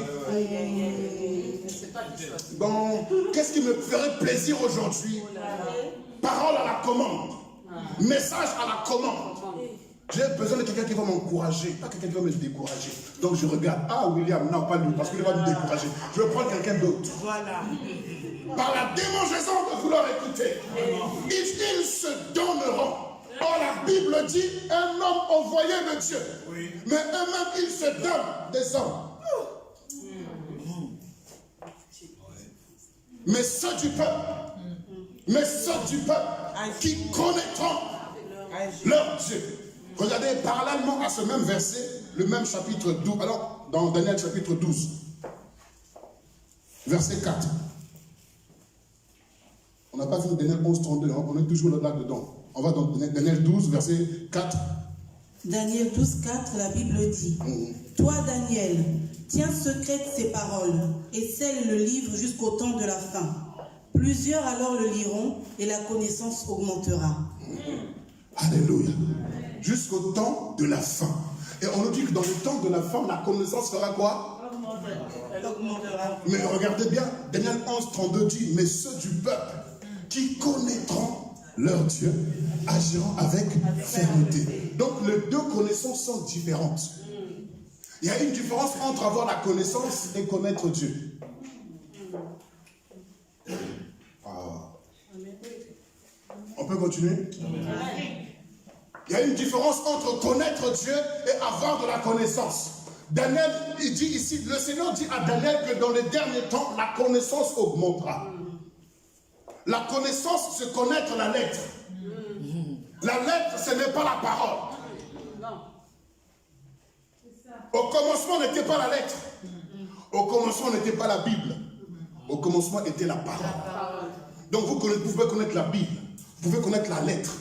Bon, qu'est-ce qui me ferait plaisir aujourd'hui? Parole à la commande. Message à la commande. J'ai besoin de quelqu'un qui va m'encourager, pas quelqu'un qui va me décourager. Donc je regarde, ah William, non pas lui, parce qu'il va me décourager. Je vais prendre quelqu'un d'autre. Voilà. Par la démangeaison de vouloir écouter, ils se donneront. Or la Bible dit, un homme envoyé de Dieu. Mais eux-mêmes, ils se donnent des hommes. Mais ceux du peuple, qui connaîtront leur Dieu. Regardez, parallèlement à ce même verset, le même chapitre 12, alors dans Daniel chapitre 12, verset 4. On n'a pas vu Daniel 11, 32, hein, on est toujours là-dedans. On va dans Daniel 12, verset 4. Daniel 12, 4, la Bible dit: Toi, Daniel, tiens secrète ces paroles et scelle le livre jusqu'au temps de la fin. Plusieurs alors le liront et la connaissance augmentera. Alléluia. Jusqu'au temps de la fin. Et on nous dit que dans le temps de la fin, la connaissance fera quoi? Augmentera. Mais regardez bien, Daniel 11, 32 dit, mais ceux du peuple qui connaîtront leur Dieu agiront avec fermeté. Donc les deux connaissances sont différentes. Il y a une différence entre avoir la connaissance et connaître Dieu. On peut continuer? Il y a une différence entre connaître Dieu et avoir de la connaissance. Daniel, il dit ici, le Seigneur dit à Daniel que dans les derniers temps, la connaissance augmentera. La connaissance, c'est connaître la lettre. La lettre, ce n'est pas la parole. Au commencement n'était pas la lettre. Au commencement n'était pas la Bible. Au commencement était la parole. Donc vous pouvez connaître la Bible, vous pouvez connaître la lettre,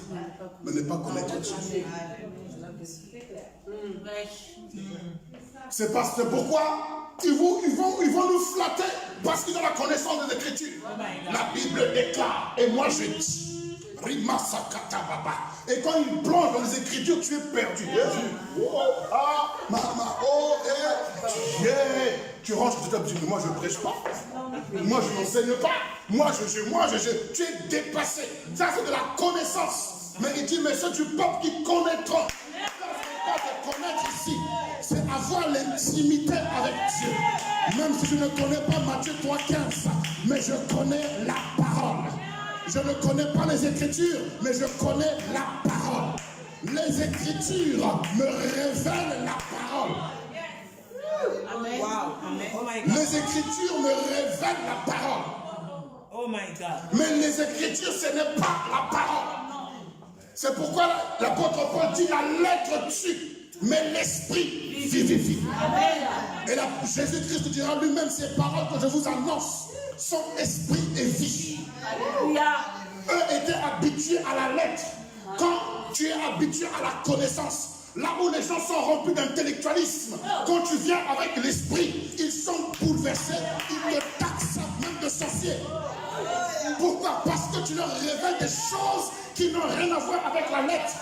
mais ne pas connaître Dieu. C'est pourquoi ils vont nous flatter parce qu'ils ont la connaissance des Écritures. La Bible déclare, et moi je dis, Rima Sakata Baba. Et quand ils plongent dans les Écritures, tu es perdu. Tu ranges tout à petit peu. Moi je ne prêche pas. Moi je n'enseigne pas. Moi je tu es dépassé. Ça c'est de la connaissance. Mais il dit, mais c'est du peuple qui connaîtront. Pas de connaître ici, c'est avoir l'intimité avec Dieu. Même si je ne connais pas Matthieu 3,15, mais je connais la parole. Je ne connais pas les Écritures, mais je connais la parole. Les Écritures me révèlent la parole. Les Écritures me révèlent la parole. Oh my God. Mais les Écritures, ce n'est pas la parole. C'est pourquoi l'apôtre Paul dit la lettre tue, mais l'esprit vivifie. Et Jésus-Christ dira lui-même, ces paroles que je vous annonce sont esprit et vie. Eux étaient habitués à la lettre. Quand Tu es habitué à la connaissance. Là où les gens sont remplis d'intellectualisme, quand tu viens avec l'esprit, ils sont bouleversés, ils te taxent même de sorcier. Pourquoi? Parce que tu leur révèles des choses qui n'ont rien à voir avec la lettre.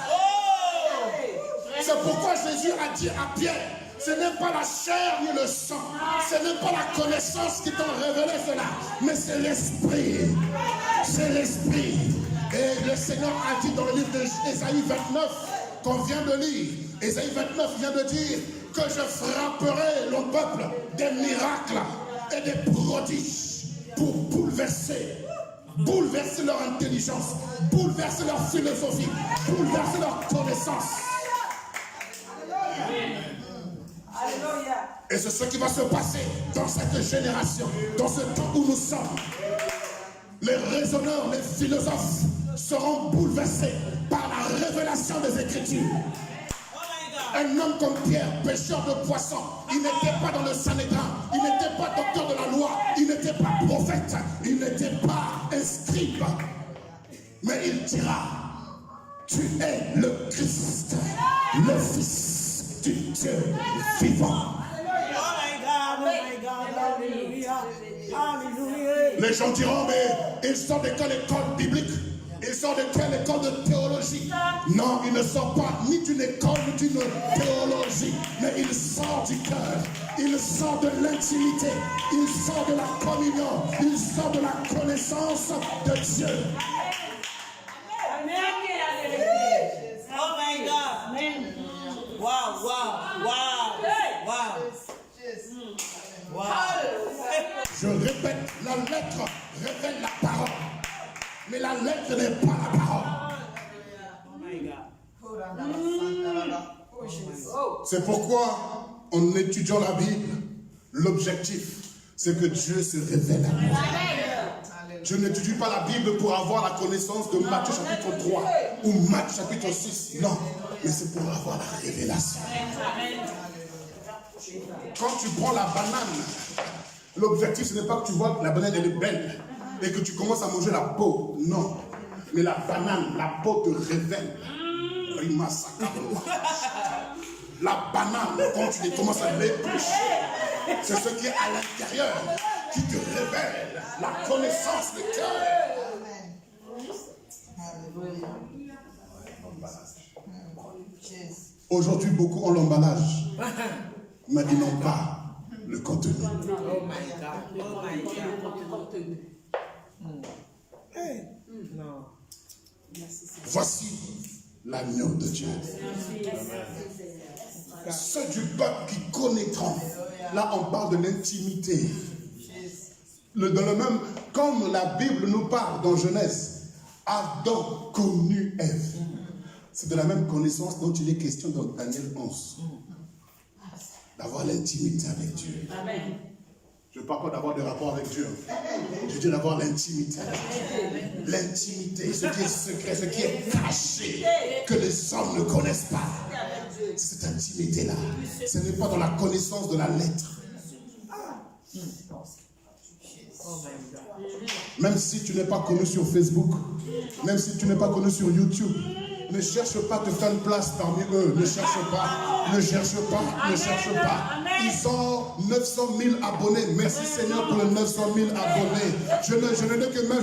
C'est pourquoi Jésus a dit à Pierre, ce n'est pas la chair ni le sang, ce n'est pas la connaissance qui t'ont révélé cela, mais c'est l'esprit. C'est l'esprit. Et le Seigneur a dit dans le livre d'Ésaïe 29, qu'on vient de lire, Ésaïe 29 vient de dire que je frapperai le peuple des miracles et des prodiges pour bouleverser leur intelligence, bouleverser leur philosophie, bouleverser leur connaissance. Et c'est ce qui va se passer dans cette génération, dans ce temps où nous sommes. Les raisonneurs, les philosophes seront bouleversés par la révélation des Écritures. Un homme comme Pierre, pêcheur de poissons, il n'était pas dans le Sanhédrin, il n'était pas docteur de la loi, il n'était pas prophète, il n'était pas un scribe. Mais il dira, tu es le Christ, le Fils du Dieu vivant. Les gens diront, mais il sort de quelle école biblique? Il sort de quelle école de théologie? Non, il ne sort pas ni d'une école ni d'une théologie, mais il sort du cœur, il sort de l'intimité, il sort de la communion, il sort de la connaissance de Dieu. Oh my God. Amen. Wow, wow, wow, wow. Wow. Je répète, la lettre révèle la parole. Mais la lettre n'est pas la parole. C'est pourquoi, en étudiant la Bible, l'objectif, c'est que Dieu se révèle à nous. Je n'étudie pas la Bible pour avoir la connaissance de Matthieu chapitre 3 ou Matthieu chapitre 6. Non, mais c'est pour avoir la révélation. Quand tu prends la banane, l'objectif, ce n'est pas que tu vois que la banane elle est belle et que tu commences à manger la peau. Non. Mais la banane, la peau te révèle. La banane, quand tu commences à l'éplucher, c'est ce qui est à l'intérieur qui te révèle la connaissance du cœur. Aujourd'hui, beaucoup ont l'emballage, mais ils n'ont pas le contenu. Oh my God. Oh my God. Non. Voici l'agneau de Dieu. Ceux du peuple qui connaîtront. Là, on parle de l'intimité. Dans le même, comme la Bible nous parle dans Genèse, Adam connut Ève. C'est de la même connaissance dont il est question dans Daniel 11. D'avoir l'intimité avec Dieu. Amen. Je ne parle pas d'avoir des rapports avec Dieu. Je dis d'avoir l'intimité. L'intimité, ce qui est secret, ce qui est caché, que les hommes ne connaissent pas. Cette intimité-là, ce n'est pas dans la connaissance de la lettre. Même si tu n'es pas connu sur Facebook, même si tu n'es pas connu sur YouTube, ne cherche pas de faire une place parmi eux. Ne cherche pas, ne cherche pas, ne cherche pas. Ils ont 900 000 abonnés. Merci Seigneur pour les 900 000 abonnés. Je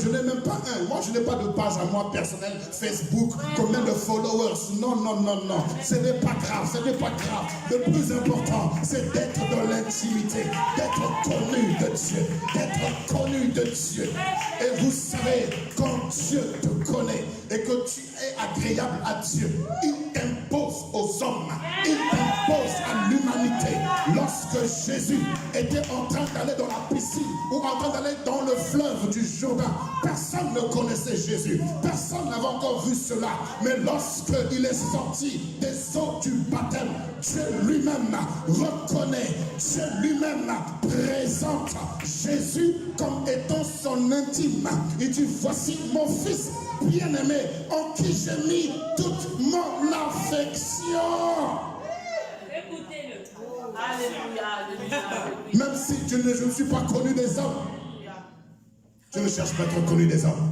n'ai même pas un. Moi, je n'ai pas de page à moi personnelle, Facebook, combien de followers. Non, non, non, non. Ce n'est pas grave, ce n'est pas grave. Le plus important, c'est d'être dans l'intimité, d'être connu de Dieu, d'être connu de Dieu. Et vous savez, quand Dieu te connaît et que tu es agréable à Dieu, il t'impose aux hommes, il t'impose à l'humanité. Lorsque Jésus était en train d'aller dans la piscine ou en train d'aller dans le fleuve du Jourdain, personne ne connaissait Jésus, personne n'avait encore vu cela. Mais lorsqu'il est sorti des eaux du baptême, Dieu lui-même reconnaît, Dieu lui-même présente Jésus comme étant son intime. Il dit, voici mon fils bien-aimé en qui j'ai mis toute mon affection. Écoutez-le. Alléluia. Même si je ne suis pas connu des hommes, je ne cherche pas à être connu des hommes.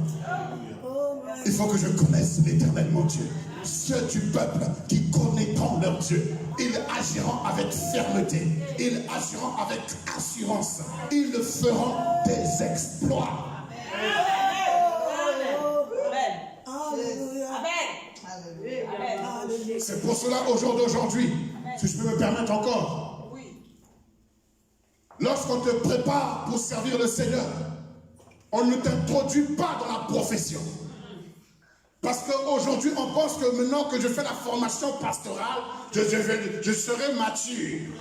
Il faut que je connaisse l'éternel mon Dieu. ceux du peuple qui connaîtront leur Dieu. Ils agiront avec fermeté, ils agiront avec assurance, ils feront des exploits. C'est pour cela, au jour d'aujourd'hui, si je peux me permettre encore, lorsqu'on te prépare pour servir le Seigneur, on ne t'introduit pas dans la profession. Parce qu'aujourd'hui, on pense que maintenant que je fais la formation pastorale, je serai mature.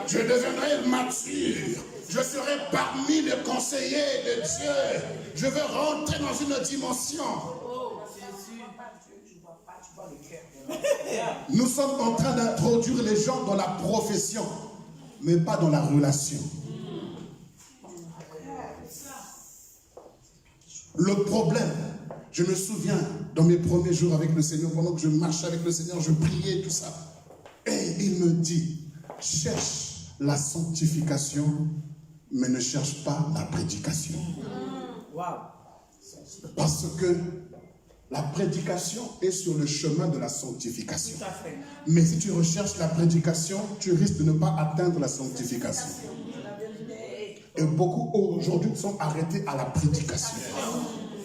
Je deviendrai mature. Je serai parmi les conseillers de Dieu. Je veux rentrer dans une dimension. Nous sommes en train d'introduire les gens dans la profession, mais pas dans la relation. Le problème, je me souviens, dans mes premiers jours avec le Seigneur, pendant que je marchais avec le Seigneur, je priais, tout ça. Et il me dit, cherche la sanctification, mais ne cherche pas la prédication. Parce que la prédication est sur le chemin de la sanctification. Mais si tu recherches la prédication, tu risques de ne pas atteindre la sanctification. Et beaucoup aujourd'hui sont arrêtés à la prédication.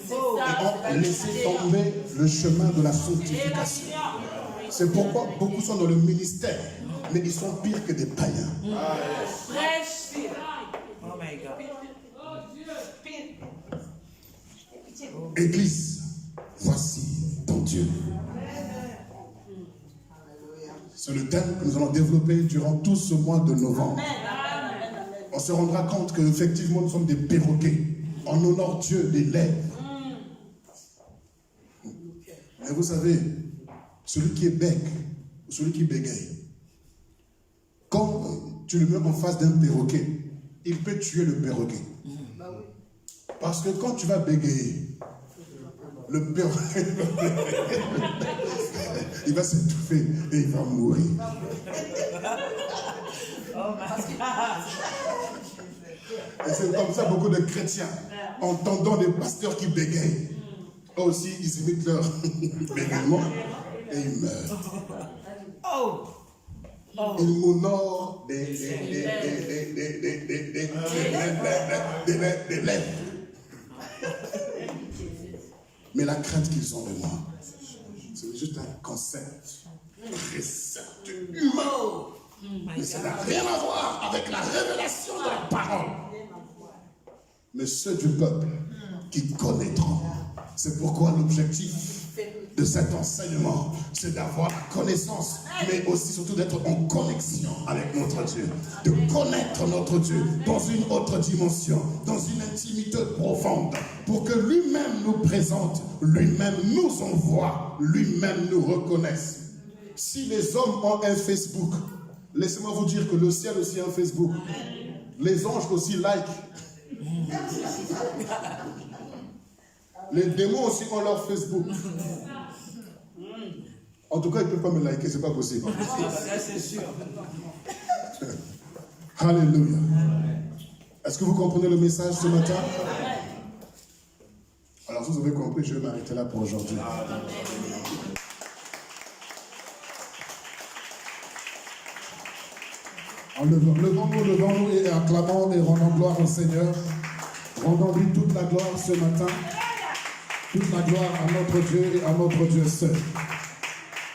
Et ont laissé tomber le chemin de la sanctification. C'est pourquoi beaucoup sont dans le ministère, mais ils sont pires que des païens. Église, voici ton Dieu. C'est le thème que nous allons développer durant tout ce mois de novembre. On se rendra compte qu'effectivement nous sommes des perroquets. On honore Dieu des lèvres. Mais vous savez, celui qui est bec, celui qui bégaye, quand tu le mets en face d'un perroquet, il peut tuer le perroquet. Parce que quand tu vas bégayer, le perroquet, il va s'étouffer et il va mourir. Et c'est comme ça beaucoup de chrétiens, entendant des pasteurs qui bégayent, eux aussi ils imitent leur bégaiement et ils meurent. Ils m'honorent des lèvres. Mais la crainte qu'ils ont de moi, c'est juste un concept très certain, humain. Mais ça n'a rien à voir avec la révélation de la parole. Mais ceux du peuple qui connaîtront. C'est pourquoi l'objectif de cet enseignement, c'est d'avoir la connaissance, mais aussi surtout d'être en connexion avec notre Dieu. De connaître notre Dieu dans une autre dimension, dans une intimité profonde, pour que lui-même nous présente, lui-même nous envoie, lui-même nous reconnaisse. Si les hommes ont un Facebook, laissez-moi vous dire que le ciel aussi a un Facebook. Les anges aussi like. Les démons aussi ont leur Facebook. En tout cas, ils ne peuvent pas me liker, c'est pas possible. C'est sûr. Alléluia. Est-ce que vous comprenez le message ce matin? Alors, si vous avez compris, je vais m'arrêter là pour aujourd'hui. Levons-nous et acclamons et rendons gloire au Seigneur. Rendons-lui toute la gloire ce matin. Toute la gloire à notre Dieu et à notre Dieu seul.